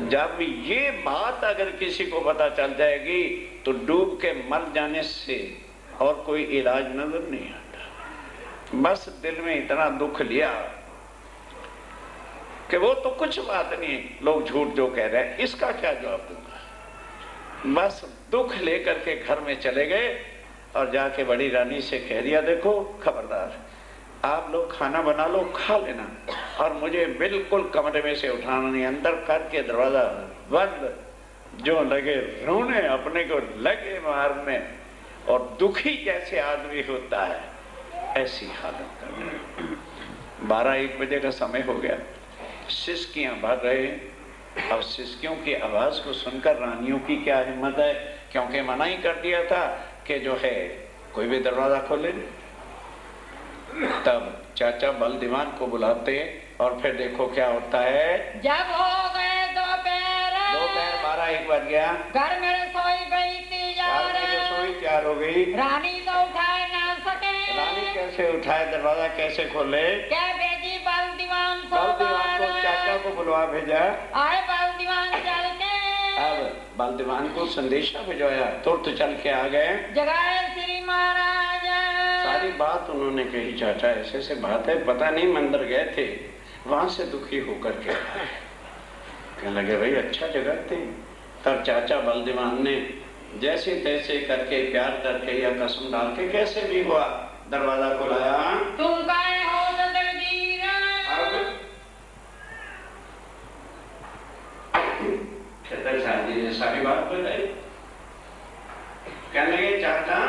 जब ये बात अगर किसी को पता चल जाएगी तो डूब के मर जाने से और कोई इलाज नजर नहीं आता। बस दिल में इतना दुख लिया कि वो तो कुछ बात नहीं, लोग झूठ जो कह रहे हैं इसका क्या जवाब दूंगा। बस दुख लेकर के घर में चले गए और जाके बड़ी रानी से कह दिया, देखो खबरदार, आप लोग खाना बना लो, खा लेना, और मुझे बिल्कुल कमरे में से उठाना नहीं, अंदर करके दरवाजा बंद। जो लगे रोने, अपने को लगे मारने, और दुखी जैसे आदमी होता है ऐसी हालत कर। 12-1 बजे का समय हो गया, सिसकियां भर रहे। अब सिसकियों की आवाज को सुनकर रानियों की क्या हिम्मत है, क्योंकि मना ही कर दिया था कि जो है कोई भी दरवाजा खोले। तब चाचा बलदीवान को बुलाते और फिर देखो क्या होता है। जब हो गए दोपहर 12-1 बज गया, घर में रसोई गई तैयार, रसोई तैयार हो गई। रानी तो उठाए ना सके, रानी कैसे उठाए, दरवाजा कैसे खोले। क्या भेजी बलदीवान बलदीवान को चाचा को बुलवा भेजा। आए बलदीवान चल के, अब बलदीवान को संदेशा भिजवाया, तुरंत चल के आ गए। जगाए श्री महाराज। सारी बात उन्होंने कही, चाचा ऐसे ऐसे बात है, पता नहीं मंदिर गए थे, वहां से दुखी होकर के कहने लगे, भाई अच्छा जगह थे। तब चाचा बलदीवान ने जैसे तैसे करके, प्यार करके या कसम डाल के कैसे भी हुआ दरवाजा खुलाया। तुम काहे हो दलगीरा। छतर शाह जी ने सारी बात बताई। कहने लगे, चाचा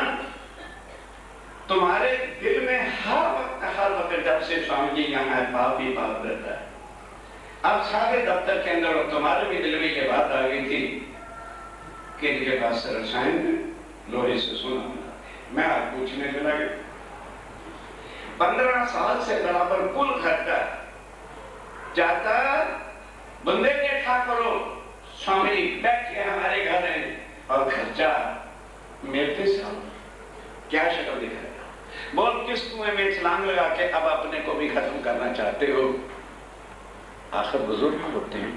तुम्हारे दिल में हर वक्त जब से स्वामी जी यहाँ है, पाप ही पाप रहता है। अब सारे दफ्तर के अंदर तुम्हारे भी दिल में ये बात आ गई थी कि इनके पास रसायन लोहे से सोना। मैं आज पूछने लगा, 15 साल से बराबर कुल खर्चा चाहता बुंदेलखंड करो, स्वामी बैठ के हमारे घर है, और खर्चा मेरे साथ क्या शक्ल दिखाएगा। बोल किस कुएं में छलांग लगा के अब अपने को भी खत्म करना चाहते हो। आखिर बुजुर्ग होते हैं,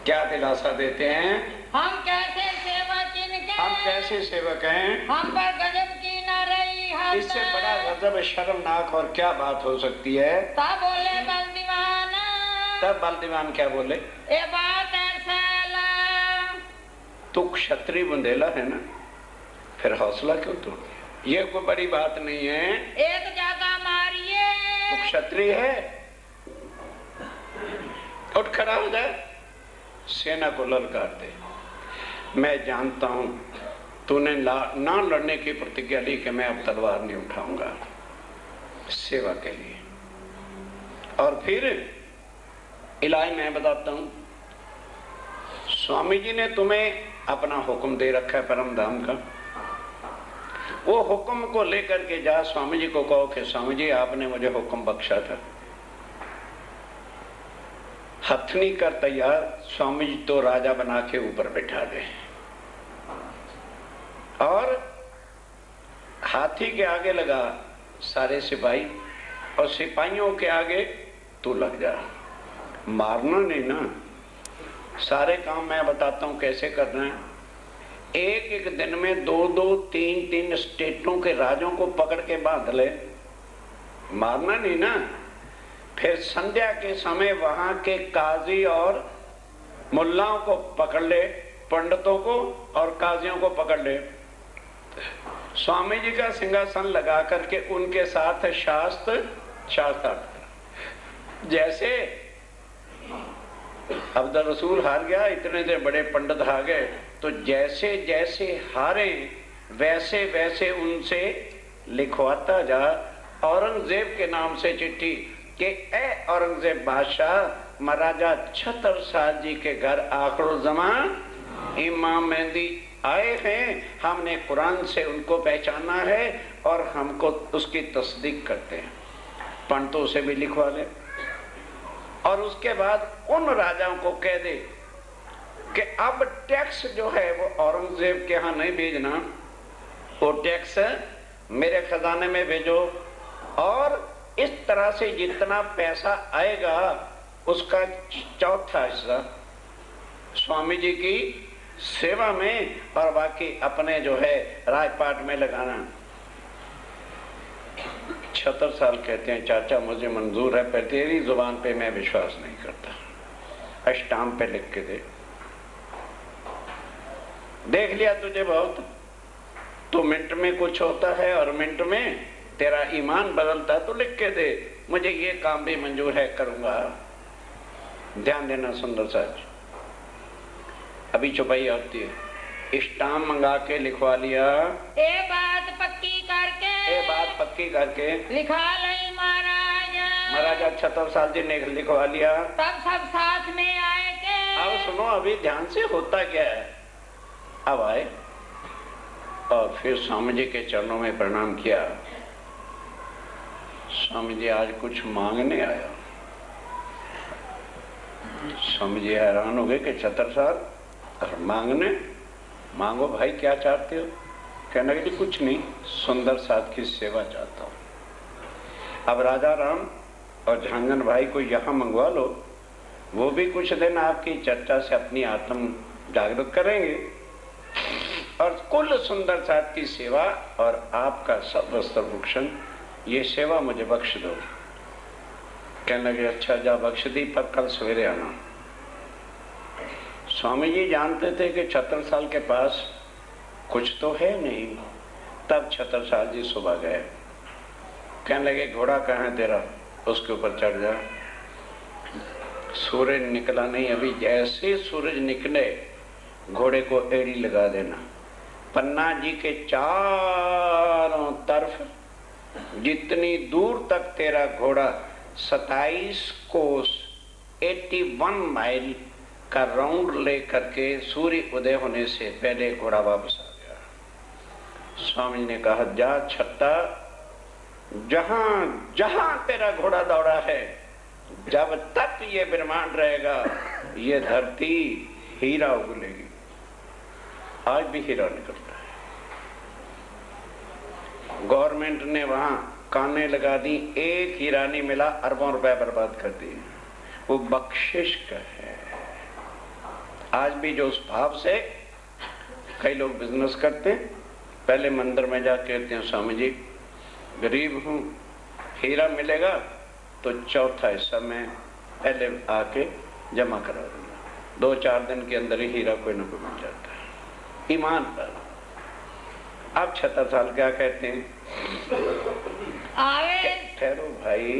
क्या दिलासा देते हैं, हम कैसे सेवक इनके, हम कैसे सेवक हैं, हम पर गजब की न रही हद। इससे बड़ा गजब शर्मनाक और क्या बात हो सकती है। तब बोले बलदीवान, तब बलदीवान क्या बोले, ये बात ऐसा तू क्षत्रिय बुंदेला है ना, फिर हौसला क्यों तोड़ दिया, ये कोई बड़ी बात नहीं है। एक ज्यादा मारिए, तू क्षत्रिय है, उठ खड़ा हो जाए, सेना को ललकार दे। मैं जानता हूं तूने ना लड़ने की प्रतिज्ञा ली कि मैं अब तलवार नहीं उठाऊंगा सेवा के लिए। और फिर इलाही मैं बताता हूं, स्वामी जी ने तुम्हें अपना हुक्म दे रखा है परम धाम का, वो हुक्म को लेकर के जा, स्वामी जी को कहो कि स्वामी जी आपने मुझे हुक्म बख्शा था। हथनी कर तैयार, स्वामी जी तो राजा बना के ऊपर बैठा दे, और हाथी के आगे लगा सारे सिपाही, और सिपाहियों के आगे तू लग जा। मारना नहीं ना, सारे काम मैं बताता हूं कैसे करना है। एक एक दिन में 2-2, 3-3 स्टेटों के राजों को पकड़ के बांध ले, मारना नहीं ना। फिर संध्या के समय वहां के काजी और मुल्लाओं को पकड़ ले, पंडितों को और काजियों को पकड़ ले, स्वामी जी का सिंहासन लगा करके उनके साथ शास्त्र जैसे अब्दुल रसूल हार गया, इतने से बड़े पंडित हार गए, तो जैसे जैसे हारे वैसे वैसे उनसे लिखवाता जा औरंगजेब के नाम से चिट्ठी कि ए औरंगजेब बादशाह, महाराजा छतर शाह जी के घर आखिर ज़मां इमाम मेहंदी आए हैं, हमने कुरान से उनको पहचाना है और हमको उसकी तस्दीक करते हैं। पंडितों से भी लिखवा ले, और उसके बाद उन राजाओं को कह दे कि अब टैक्स जो है वो औरंगजेब के यहाँ नहीं भेजना, वो टैक्स मेरे खजाने में भेजो, और इस तरह से जितना पैसा आएगा उसका चौथा हिस्सा स्वामी जी की सेवा में, और बाकी अपने जो है राजपाट में लगाना। 76 साल कहते हैं, चाचा मुझे मंजूर है, पर तेरी जुबान पे मैं विश्वास नहीं करता, स्टाम्प पे लिख के दे। देख लिया तुझे बहुत, तो मिनट में कुछ होता है और मिनट में तेरा ईमान बदलता है तो लिख के दे, मुझे ये काम भी मंजूर है, करूंगा। ध्यान देना सुंदर साज, अभी चुपाई आती है, स्टाम्प मंगा के लिखवा लिया, ये बात पक्की करके लिखा लई महाराज। महाराजा 76 साल जी ने लिखवा लिया। तब सब साथ में आए के। अब सुनो, अभी ध्यान से होता क्या है। अब आए और फिर स्वामी जी के चरणों में प्रणाम किया। स्वामी जी आज कुछ मांगने आया। स्वामी जी हैरान हो गए कि 76 साल और मांगने, मांगो भाई क्या चाहते हो? कहने लगे कुछ नहीं, सुंदर साथ की सेवा चाहता हूँ। अब राजा राम और झांगन भाई को यहाँ मंगवा लो, वो भी कुछ दिन आपकी चर्चा से अपनी आत्म जागरूक करेंगे और कुल सुंदर साथ की सेवा और आपका सब वस्त्र भूषण, ये सेवा मुझे बख्श दो। कहने लगे अच्छा जा बख्श दी, पर कल सवेरे आना। स्वामी जी जानते थे कि 76 साल के पास कुछ तो है नहीं। तब 76 साल जी सुबह गए, कहने लगे घोड़ा कहाँ है तेरा, उसके ऊपर चढ़ जा। सूरज निकला नहीं, अभी जैसे सूरज निकले घोड़े को एड़ी लगा देना। पन्ना जी के चारों तरफ जितनी दूर तक तेरा घोड़ा 27 कोस 81 माइल का राउंड ले करके सूर्य उदय होने से पहले घोड़ा वापस आ गया। स्वामी ने कहा जा छत्ता, जहां जहां तेरा घोड़ा दौड़ा है, जब तक ये ब्रह्मांड रहेगा ये धरती हीरा उगलेगी। आज भी हीरा निकलता है। गवर्नमेंट ने वहां काने लगा दी, एक हीरा नहीं मिला, अरबों रुपए बर्बाद कर दिए। वो बख्शिश का है। आज भी जो उस भाव से कई लोग बिजनेस करते हैं, पहले मंदिर में जाके कहते हैं स्वामी जी गरीब हूं, हीरा मिलेगा तो चौथा हिस्सा मैं पहले आके जमा करा दूंगा। 2-4 दिन के अंदर ही हीरा कोई ना कोई मिल जाता है, ईमान पर। अब 76 साल क्या कहते हैं, ठहरो भाई।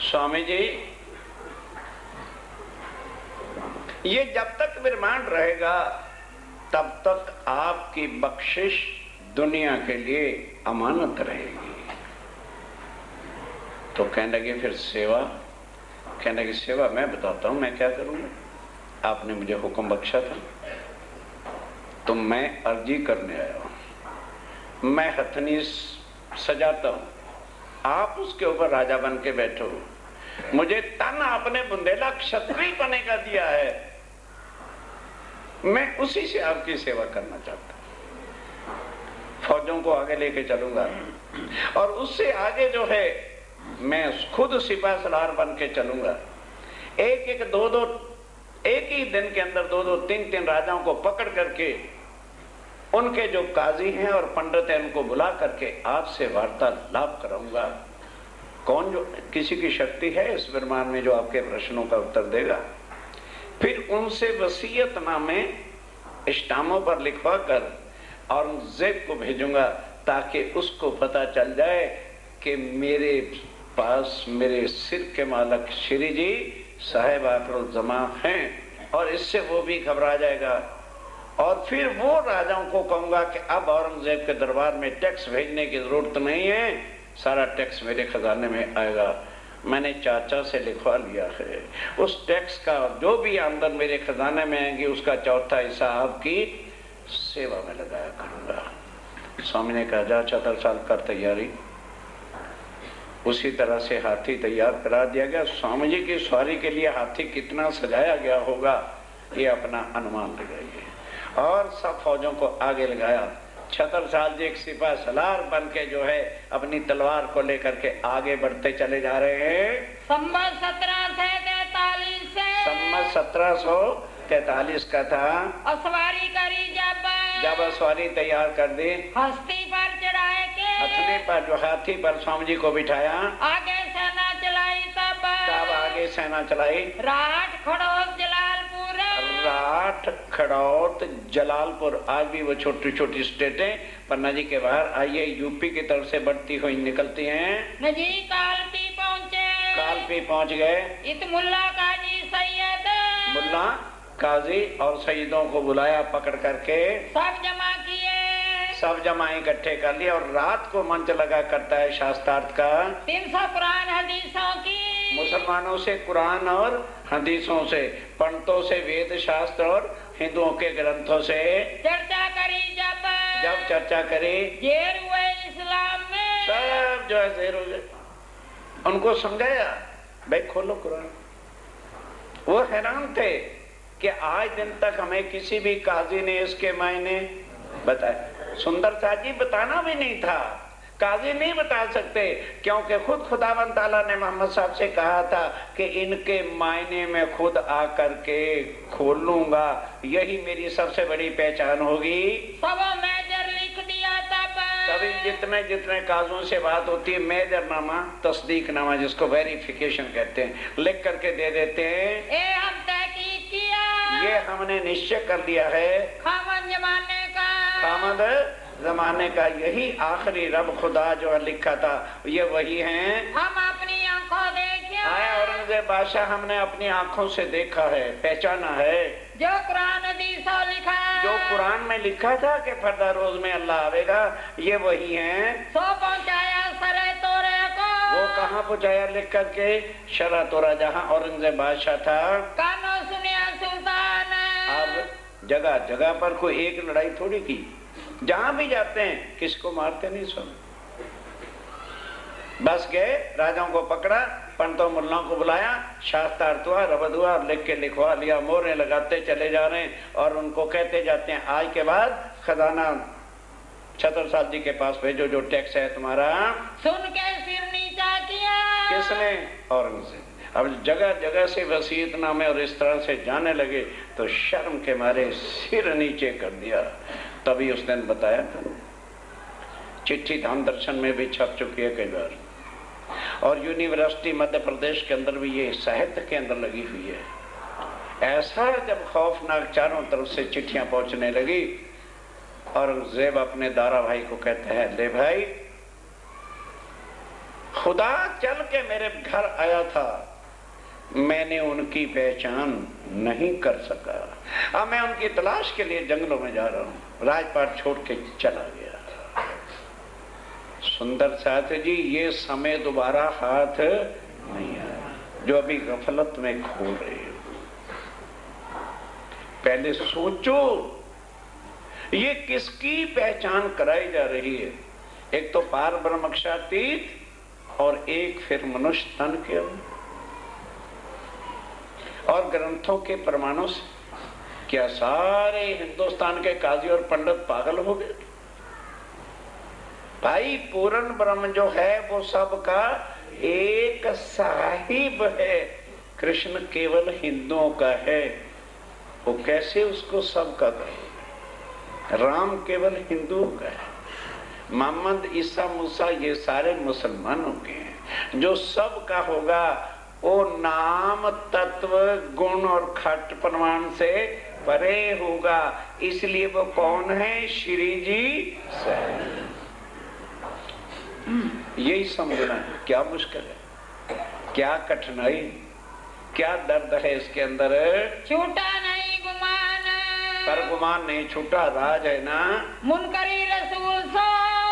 स्वामी जी ये जब तक ब्रह्मांड रहेगा तब तक आपकी बख्शिश दुनिया के लिए अमानत रहेगी। तो कहने लगे फिर सेवा, कहने लगे सेवा मैं बताता हूं मैं क्या करूंगा। आपने मुझे हुक्म बख्शा था तो मैं अर्जी करने आया हूं। मैं हथनी सजाता हूं, आप उसके ऊपर राजा बन के बैठो। मुझे तन आपने बुंदेला क्षत्रिय बने का दिया है, मैं उसी से आपकी सेवा करना चाहता हूं। फौजों को आगे लेके चलूंगा और उससे आगे जो है मैं खुद सिपाही सलार बन के चलूंगा। एक ही दिन के अंदर 2-2, 3-3 राजाओं को पकड़ करके उनके जो काजी हैं और पंडित हैं उनको बुला करके आपसे वार्तालाप कराऊंगा। कौन जो किसी की शक्ति है इस ब्रह्मांड में जो आपके प्रश्नों का उत्तर देगा। फिर उनसे वसीयतनामे स्टामों पर लिखवा कर औरंगजेब को भेजूंगा ताकि उसको पता चल जाए कि मेरे पास मेरे सिर के मालक श्री जी साहेब आखिरुल जमा हैं और इससे वो भी घबरा जाएगा। और फिर वो राजाओं को कहूंगा कि अब औरंगजेब के दरबार में टैक्स भेजने की जरूरत नहीं है, सारा टैक्स मेरे खजाने में आएगा। मैंने चाचा से लिखवा लिया है, उस टैक्स का जो भी आमदन मेरे खजाने में आएंगी उसका चौथा हिस्सा आपकी सेवा में लगाया करूंगा। स्वामी ने कहा जा 76 साल कर तैयारी। उसी तरह से हाथी तैयार करा दिया गया। स्वामी जी की सवारी के लिए हाथी कितना सजाया गया होगा ये अपना अनुमान लगाइए। और सब फौजों को आगे लगाया। 76 साल जी एक सिपाही सलार बन के जो है अपनी तलवार को लेकर के आगे बढ़ते चले जा रहे हैं। संवत 1743 से संवत 1743 का था। और सवारी करी जब सवारी तैयार कर दी, हस्ती पर चढ़ाए के हथनी पर जो हाथी पर स्वामी जी को बिठाया, आगे सेना चलाई। तब आगे सेना चलाई। राठ खड़ोस जलालपुर राठ, खड़ौत, जलालपुर, आज भी वो छोटी छोटी स्टेटें पन्ना जी के बाहर आइए यूपी की तरफ से बढ़ती हुई निकलती हैं। नजी कालपी पहुँचे, कालपी पहुंच गए। इत मुल्ला काजी सैयद, मुल्ला काजी और सईदों को बुलाया पकड़ करके, सब जमा किए, सब जमा इकट्ठे कर लिया और रात को मंच लगा करता है शास्त्रार्थ का। 300 कुरान हदीसों की, मुसलमानों से कुरान और हदीसों से, पंडितों से वेद शास्त्र और हिंदुओं के ग्रंथों से चर्चा करी। जब चर्चा करी, जेर हुए इस्लाम में, सब जो है जेर हो गए। उनको समझाया, भाई खोलो कुरान। वो हैरान थे कि आज दिन तक हमें किसी भी काजी ने इसके मायने बताए। सुंदर साहब जी बताना भी नहीं था, काजी नहीं बता सकते, क्योंकि खुद खुदावंद ताला ने मोहम्मद साहब से कहा था कि इनके मायने में खुद आकर के खोल लूंगा, यही मेरी सबसे बड़ी पहचान होगी। सब मेजर लिख दिया तब, तभी जितने जितने काजों से बात होती है मेजर नामा, तस्दीक नामा, जिसको वेरिफिकेशन कहते हैं, लिख करके दे देते हैं। ए हम तहकीक किया, ये हमने निश्चय कर लिया है खामद जमाने का, खामद जमाने का, यही आखिरी रब खुदा जो लिखा था ये वही है। हम अपनी आंखों देखे, आया औरंगजेब बादशाह, हमने अपनी आंखों से देखा है, पहचाना है। जो कुरान हदीसों लिखा, जो कुरान में लिखा था कि फरदा रोज में अल्लाह आवेगा, ये वही है। सो पहुंचाया सरे तोरे को, वो कहाँ पहुँचाया लिख करके? शरा तोरा, जहाँ औरंगजेब बादशाह था। कानो सुनिया सुल्तान। अब जगह जगह पर कोई एक लड़ाई थोड़ी की, जहां भी जाते हैं किसको मारते नहीं सुन। बस गए, राजाओं को पकड़ा, पंडितों मुल्लाओं को बुलाया, शास्त्रार्थ हुआ, रबद हुआ, लिख के लिखवा लिया, मोहरें लगाते चले जा रहे हैं और उनको कहते जाते हैं आज के बाद खजाना छत्रसाल जी के पास भेजो, जो टैक्स है तुम्हारा। सुन के सिर नीचा किया, किसने? औरंगजेब। अब जगह जगह से वसीयतनामे और इस तरह से जाने लगे तो शर्म के मारे सिर नीचे कर दिया। तभी उस दिन बताया था, चिट्ठी धाम दर्शन में भी छप चुकी है कई बार, और यूनिवर्सिटी मध्य प्रदेश के अंदर भी ये साहित्य के अंदर लगी हुई है। ऐसा जब खौफनाक चारों तरफ से चिट्ठियां पहुंचने लगी, औरंगजेब अपने दारा भाई को कहते हैं, ले भाई, खुदा चल के मेरे घर आया था, मैंने उनकी पहचान नहीं कर सका, अब मैं उनकी तलाश के लिए जंगलों में जा रहा हूं। राजपाट छोड़ के चला गया। सुंदर साथ जी, ये समय दोबारा हाथ नहीं आया जो अभी गफलत में खो रहे हो। पहले सोचो ये किसकी पहचान कराई जा रही है। एक तो पार ब्रह्मक्षातीत और एक फिर मनुष्य तन के और ग्रंथों के प्रमाणों से। क्या सारे हिंदुस्तान के काजी और पंडित पागल हो गए? भाई पूर्ण ब्रह्म जो है वो सबका एक साहिब है। कृष्ण केवल हिंदुओं का है, वो कैसे उसको सबका कहे? राम केवल हिंदुओं का है, मोहम्मद, ईसा, मूसा ये सारे मुसलमानों के हैं। जो सबका होगा वो नाम, तत्व, गुण और खट प्रमाण से परे होगा। इसलिए वो कौन है? श्री जी से। यही समझना है। क्या मुश्किल है, क्या कठिनाई, क्या दर्द है इसके अंदर? छूटा नहीं गुमान, पर गुमान नहीं छूटा, राज है ना। मुनकरी रसूल सो।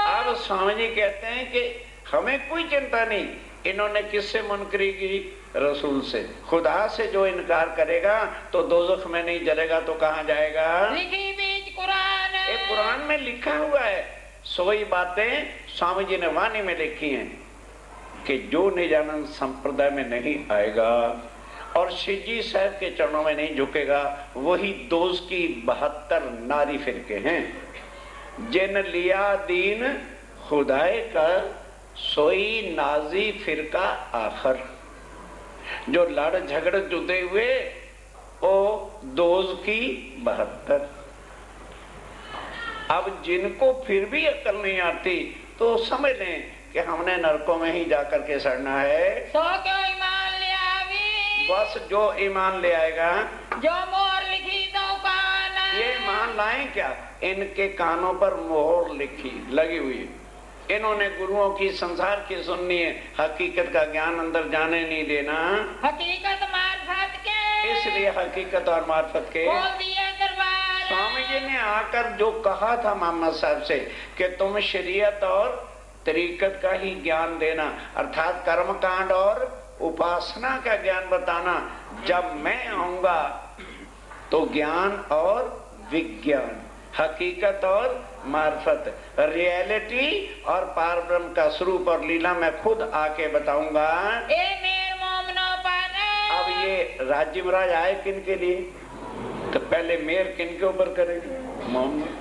अब स्वामी जी कहते हैं कि हमें कोई चिंता नहीं। इन्होंने किससे मुनकरी की? रसूल से। खुदा से जो इनकार करेगा तो दोज़ख में नहीं जलेगा तो कहाँ जाएगा? लिखी बीच कुरान, एक कुरान में लिखा हुआ है। सोई बातें स्वामी जी ने वाणी में लिखी हैं कि जो निजानंद संप्रदाय में नहीं आएगा और शिवजी साहब के चरणों में नहीं झुकेगा, वही दोष की 72 नारी फिरके हैं। जिन लिया दीन खुदाए का, सोई नाजी फिरका आखर। जो लड़ झगड़ जुदे हुए वो दोष की 72। अब जिनको फिर भी अक्ल नहीं आती तो समझ लें कि हमने नरकों में ही जाकर के सड़ना है। सो क्यों ईमान ले आवी, बस जो ईमान ले आएगा, जो मोहर लिखी ईमान लाएं क्या? इनके कानों पर मोहर लगी हुई है। इन्होंने गुरुओं की, संसार की सुननी है, हकीकत का ज्ञान अंदर जाने नहीं देना। हकीकत मार्फत के, इसलिए हकीकत और मार्फत के खोल दिए दरबार। स्वामी जी ने आकर जो कहा था मोहम्मद साहब से कि तुम शरीयत और तरीकत का ही ज्ञान देना, अर्थात कर्म कांड और उपासना का ज्ञान बताना। जब मैं आऊंगा तो ज्ञान और विज्ञान, हकीकत और मार्फत, रियलिटी और पारब्रह्म का स्वरूप और लीला मैं खुद आके बताऊंगा। ए मेर मोमनो पर। अब ये राज्य महाराज आए किन के लिए? तो पहले मेर किन के ऊपर करेंगे? मोहम्मद।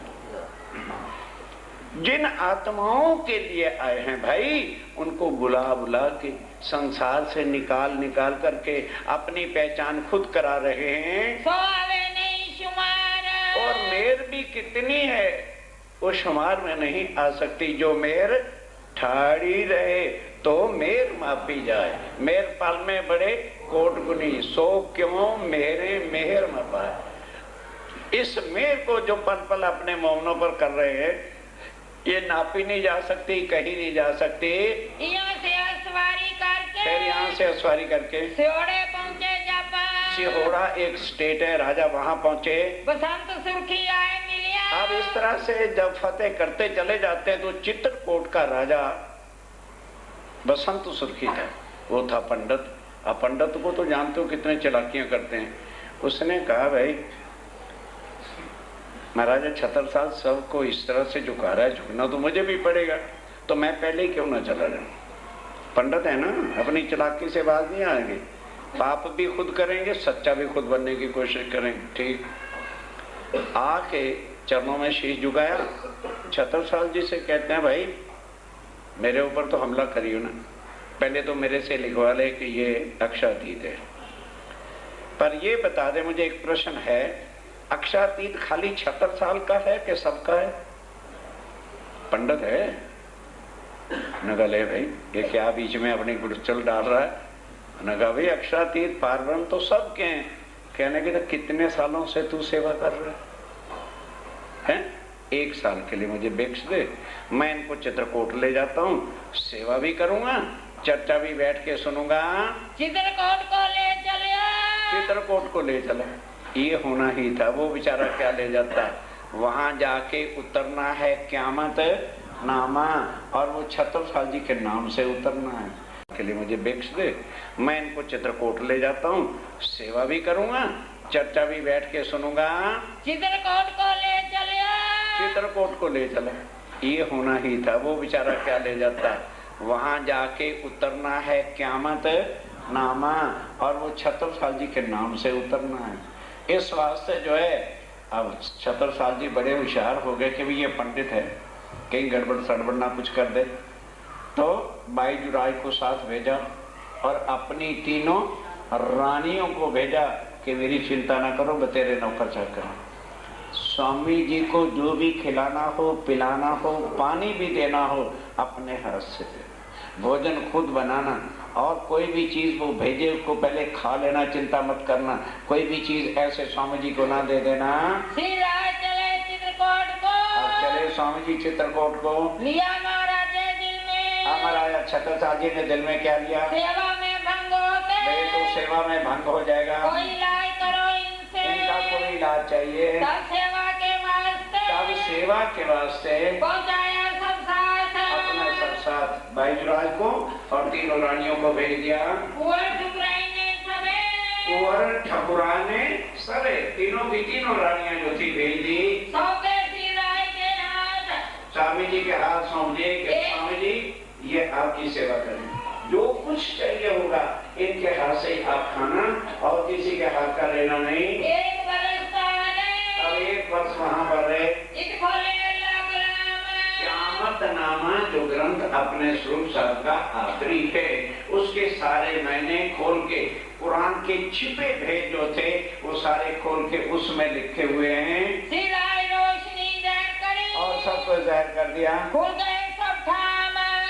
जिन आत्माओं के लिए आए हैं भाई, उनको बुला बुला के संसार से निकाल करके अपनी पहचान खुद करा रहे हैं। सोवे नहीं शुमार। और मेर भी कितनी है वो शुमार में नहीं आ सकती। जो मेर ठाड़ी रहे तो मेर मापी जाए। मेर पल में बड़े कोट गुनी, सो क्यों मेरे मेहर मपाए। इस मेर को जो पल पल अपने मोमनों पर कर रहे हैं, ये नापी नहीं जा सकती, कहीं नहीं जा सकती। यहाँ से सवारी करके, फिर यहाँ से सवारी करके सिहोड़े पहुँचे जापान। सिहोड़ा एक स्टेट है, राजा वहां पहुंचे। बसंत सुर्खी आए मिलिया। अब इस तरह से जब फतेह करते चले जाते हैं तो चित्रकूट का राजा बसंत सुर्खी था, वो था पंडित। अब पंडित को तो जानते हो कितने चालाकियां करते हैं। उसने कहा भाई महाराजा छतरसाल सबको इस तरह से झुका रहा है, झुकना तो मुझे भी पड़ेगा, तो मैं पहले ही क्यों ना चला जाऊं। पंडित है ना, अपनी चालाकी से बात नहीं आएगी। पाप भी खुद करेंगे, सच्चा भी खुद बनने की कोशिश करेंगे। ठीक, आके चरणों में शीश झुकाया। छतरसाल जी से कहते हैं भाई मेरे ऊपर तो हमला करियो ना, पहले तो मेरे से लिखवा ले कि ये अक्षातीत है। पर ये बता दे मुझे, एक प्रश्न है, अक्षातीत खाली छतरसाल का है कि सबका है? पंडित है नगा ले भाई, ये क्या बीच में अपनी गुड़चल डाल रहा है। नगा भाई अक्षातीत पारब्रह्म तो सबके हैं। कहने के तो कितने सालों से तू सेवा कर रहा है? 1 साल के लिए मुझे बेक्स दे, मैं इनको चित्रकूट ले जाता हूँ, सेवा भी करूंगा, चर्चा भी बैठ के सुनूंगा। चित्रकूट को ले चलिए। चित्रकूट को ले चला, ये होना ही था। वो बेचारा क्या ले जाता, वहां जाके उतरना है क़यामत नामा, और वो छतरसाल जी के नाम से उतरना है। के लिए मुझे बेक्स दे, मैं इनको चित्रकूट ले जाता हूँ, सेवा भी करूंगा, चर्चा भी बैठ के सुनूंगा। चित्रकूट को ले चलिए। चित्रकूट को ले चला, ये होना ही था। वो बेचारा क्या ले जाता, वहां जाके उतरना है क़यामत नामा, और वो छतरसाल जी के नाम से उतरना है। इस वास्ते जो है, अब छतरसाल जी बड़े होशियार हो गए कि भी ये पंडित है, कहीं गड़बड़ सड़बड़ ना कुछ कर दे। तो बाईजू राय को साथ भेजा और अपनी तीनों रानियों को भेजा कि मेरी चिंता ना करो, बतेरे नौकर चाकर। स्वामी जी को जो भी खिलाना हो, पिलाना हो, पानी भी देना हो, अपने हाथ से दे। भोजन खुद बनाना, और कोई भी चीज वो भेजे उसको पहले खा लेना, चिंता मत करना। कोई भी चीज ऐसे स्वामी जी को ना दे देना। सीधा चले चित्रकूट को। अब चले स्वामी जी चित्रकूट को। लिया महाराज दिल में। महाराजा छतरसाल जी ने दिल में क्या लिया? सेवा में भंग होते। भाई तो सेवा में भंग हो जाएगा, कोई इलाज करो इनसे। इनका कोई इलाज चाहिए। तब सेवा के वास्ते। तब सेवा के वास्ते पहुंचाया सब साथ। अपना सब साथ बाईजराज को और तीनों रानियों को भेज दिया। कुंवर ठुकराई ने सबे। कुंवर ठकुरा ने सबे, तीनों की तीनों रानियां जो थी भेज दी। सौंपे सीराय के हाथ। स्वामी जी के हाथ सौंप दिए कि स्वामी जी ये आपकी सेवा करें, जो कुछ चाहिए होगा इनके हाथ से ही आप खाना, और किसी के हाथ का लेना नहीं। एक बरसता है। अब 1 वर्ष वहाँ पर है। इत खोले क़यामत नामा जो ग्रंथ अपने स्वरूप साहब का आखिरी है, उसके सारे मैंने खोल के, कुरान के छिपे भेद जो थे वो सारे खोल के उसमें लिखे हुए हैं। सिराय रोशनी ज़ाहिर करी। और सबको जाहिर कर दिया। खुल गए सब ठाम।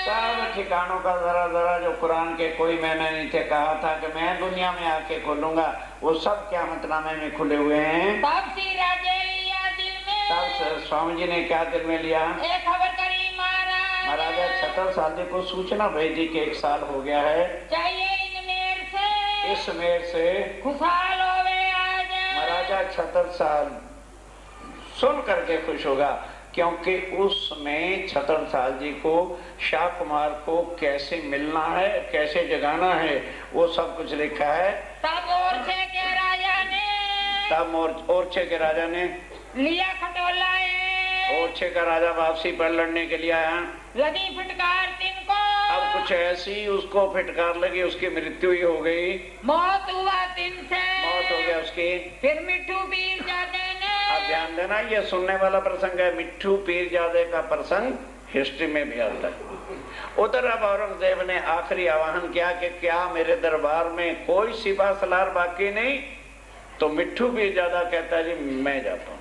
सब ठिकानों का जरा जरा जो कुरान के कोई मैंने नहीं थे कहा था कि मैं दुनिया में आके खोलूंगा, वो सब क़यामतनामे में खुले हुए हैं। तब सिराज लिया दिल तब स्वामी जी ने क्या दिल में लिया? एक खबर करी महाराज। महाराजा छतर साल जी को सूचना भेजी कि 1 साल हो गया है, चाहिए इन मेर से इस मेर से खुशहाल होवे आज। महाराजा छतर साल सुन करके खुश होगा, क्योंकि उसमें छतर साल जी को शाह कुमार को कैसे मिलना है, कैसे जगाना है, वो सब कुछ लिखा है। तब ओरछे के राजा ने ओरछे के राजा ने लिया खटोला है। ओरछे का राजा वापसी पर लड़ने के लिए आया। लगी फटकार तिनको। अब कुछ ऐसी उसको फटकार लगी, उसकी मृत्यु ही हो गई, मौत हुआ तिन से। मौत हो गया उसकी। फिर मिट्ठू पीर जादे ने। आप ध्यान देना, ये सुनने वाला प्रसंग है। मिट्ठू पीरजादे का प्रसंग हिस्ट्री में भी आता है। उधर अब औरंगजेब ने आखिरी आह्वान किया कि क्या मेरे दरबार में कोई सिपा सलार बाकी नहीं? तो मिट्ठू पीरजादा कहता है जी मैं जाता हूँ,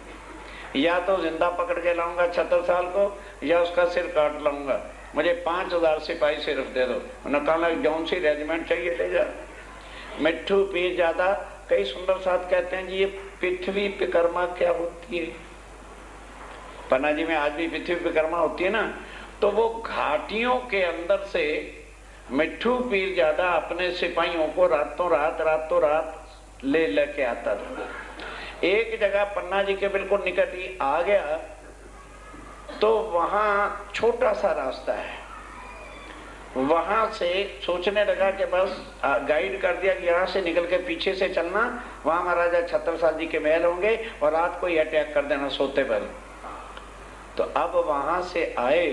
या तो जिंदा पकड़ के लाऊंगा छतर साल को, या उसका सिर काट लाऊंगा, मुझे 5000 सिपाही सिर्फ दे दो। उन्होंने कहा जौन सी रेजिमेंट चाहिए ले जा। मिट्ठू पीरजादा कई सुंदर साथ कहते हैं जी ये पृथ्वी परिक्रमा क्या होती है? पन्ना जी में आज भी पृथ्वी परिक्रमा होती है ना, तो वो घाटियों के अंदर से मिट्ठू पीरजादा अपने सिपाहियों को रातों रात ले लेके आता था। एक जगह पन्ना जी के बिल्कुल निकट ही आ गया, तो वहां छोटा सा रास्ता है, वहां से सोचने लगा कि बस गाइड कर दिया कि यहाँ से निकल के पीछे से चलना, वहां महाराजा छतर साल जी के महल होंगे और रात को ही अटैक कर देना सोते पर। तो अब वहां से आए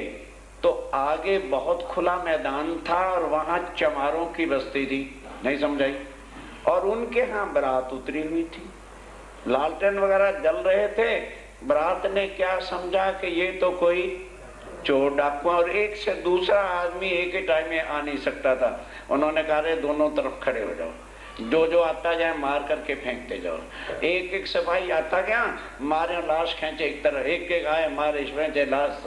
तो आगे बहुत खुला मैदान था और वहां चमारों की बस्ती थी, नहीं समझाई, और उनके यहाँ बारात उतरी हुई थी, लालटेन वगैरह जल रहे थे। बारात ने क्या समझा कि ये तो कोई चोर डाकू, और एक से दूसरा आदमी एक ही टाइम में आ नहीं सकता था। उन्होंने कहा रे दोनों तरफ खड़े हो जाओ, जो आता जाए मार करके फेंकते जाओ। एक एक सिपाही आता गया, मारे लाश खींचे एक तरफ, एक एक आए मारे फेंचे लाश।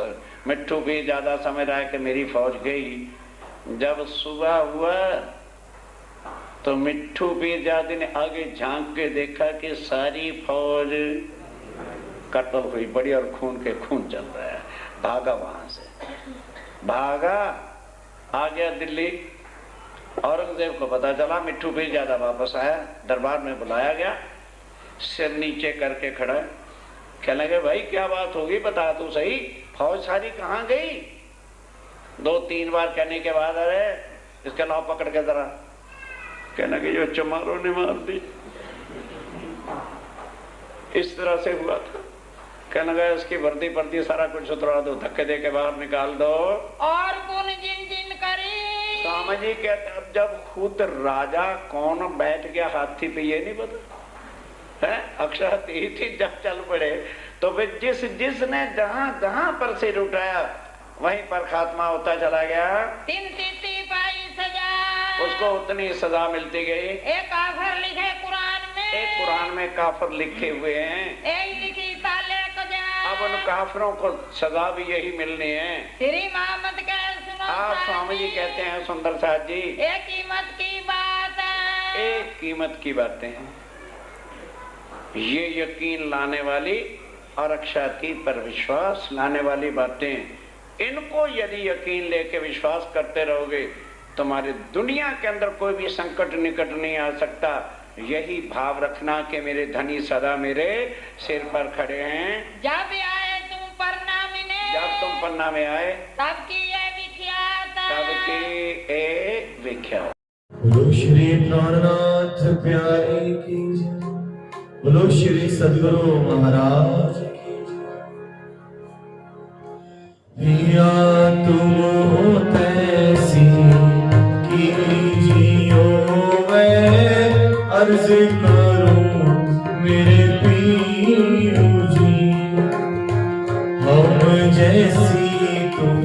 मिट्ठू भी ज्यादा समझ रहा है कि मेरी फौज गई। जब सुबह हुआ तो मिट्ठू पीरजादे ने आगे झांक के देखा कि सारी फौज कत्ल हुई पड़ी और खून के खून चल रहा है। भागा, वहां से भागा, आ गया दिल्ली। औरंगजेब को पता चला, मिट्ठू पीरजादा वापस आया, दरबार में बुलाया गया, सिर नीचे करके खड़ा, कहने लगे भाई क्या बात होगी, बता तू सही, फौज सारी कहाँ गई? 2-3 बार कहने के बाद अरे इसके नाव पकड़ के जरा, कहने लगे जो चमारों ने मार दी। इस तरह से हुआ था। कहने लगा इसकी वर्दी पर्दी सारा कुछ उतरा दो, धक्के दे के बाहर निकाल दो। और कौन जिन जिन करी। स्वामी जी कहते अब जब खुद राजा कौन बैठ गया हाथी पे ये नहीं पता है, अक्षर थी जब चल पड़े तो फिर जिसने जहां पर सिर उठाया वहीं पर खात्मा होता चला गया। 3 पाई सजा, उसको उतनी सजा मिलती गई। एक काफर लिखे कुरान में, एक कुरान में काफर लिखे हुए हैं, एक लिखी ताले कजा। अब उन काफरों को सजा भी यही मिलनी है। श्री मोहम्मद का सुनो। आप स्वामी जी कहते हैं सुंदर साथ जी, एक कीमत की बात है, एक कीमत की बातें हैं, ये यकीन लाने वाली और अक्षाती पर विश्वास लाने वाली बातें, इनको यदि यकीन लेके विश्वास करते रहोगे तुम्हारी दुनिया के अंदर कोई भी संकट निकट नहीं आ सकता। यही भाव रखना कि मेरे धनी सदा मेरे सिर पर खड़े हैं। जब आए तुम पन्ना में, जब तुम पन्ना में आए तब की ये विख्यात, तब की ए विख्यात। बोलो श्री प्राणनाथ प्यारे की जय, बोलो श्री सद्गुरु महाराज की जय। पिया तुम हो तैसी कीजियो मैं अर्ज करूं मेरे पीर जी, हम जैसी तुम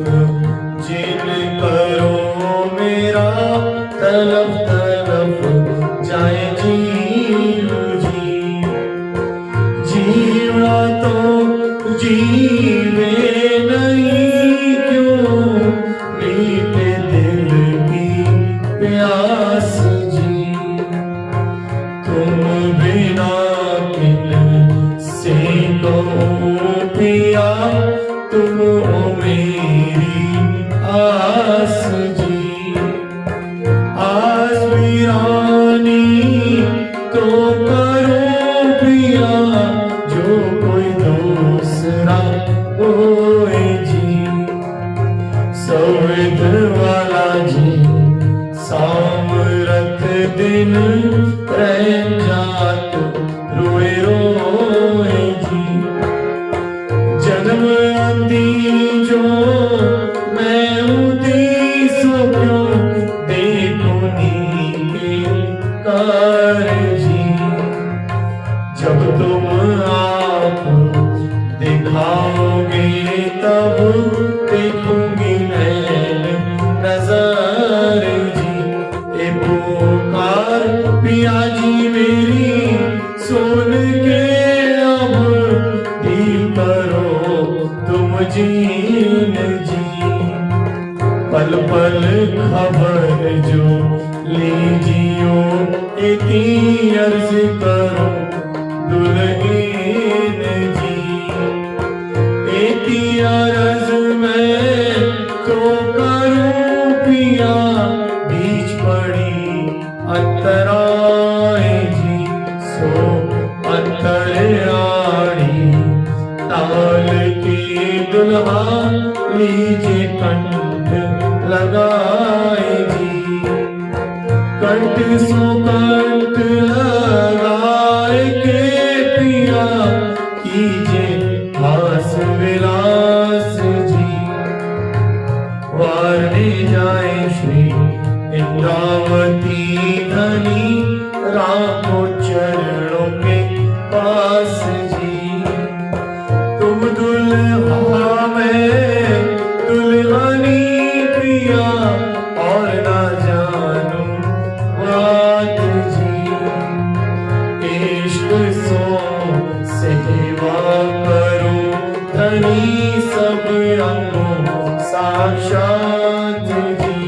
जिन करो मेरा तलब तलब जाए जीव जी, जीवा तो जीवे नहीं क्यों मीठे दिल की प्यास जी, तुम रह जात रोए रोए जी। जन्म जो मैं उदी सो क्यों देखो नी कर जी। जब तुम आप दिखाओगे तब देखूंगी नैन नजर जी। ए पुकार पिया जी मेरी सुन के अब दिल करो तुम जीन जी। पल पल खबर जो लीजियो इतनी अर्ज करो दुल्हीन जी। इतनी अर्ज मैं तो करूं पिया बीच पड़ी अतराए जी। सो अतराड़ी ताल के दुल्हा लीजिए कंठ लगाए जी। कंठ सो कंठ लगाए के पिया कीजिए हास विलास जी। वारने जाए श्री इंद्रावती धनी रामो चरणों के पास जी। तुम दुल्हा में दुल्हनी प्रिया और ना जानू बात जी। इश्क सो सेवा करो धनी सब अंगों साक्षात जी।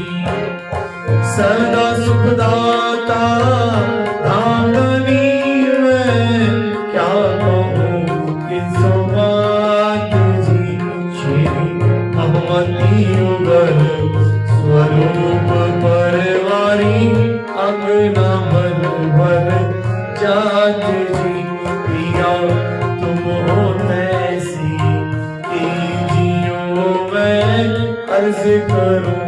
सदा सुखदाता धामनी में क्या कहूँ किस बात जी। श्री अहमती युगल स्वरूप परवारी अंगना मन भर जात जी। पिया तुम हो तैसी जियो मैं अर्ज करूं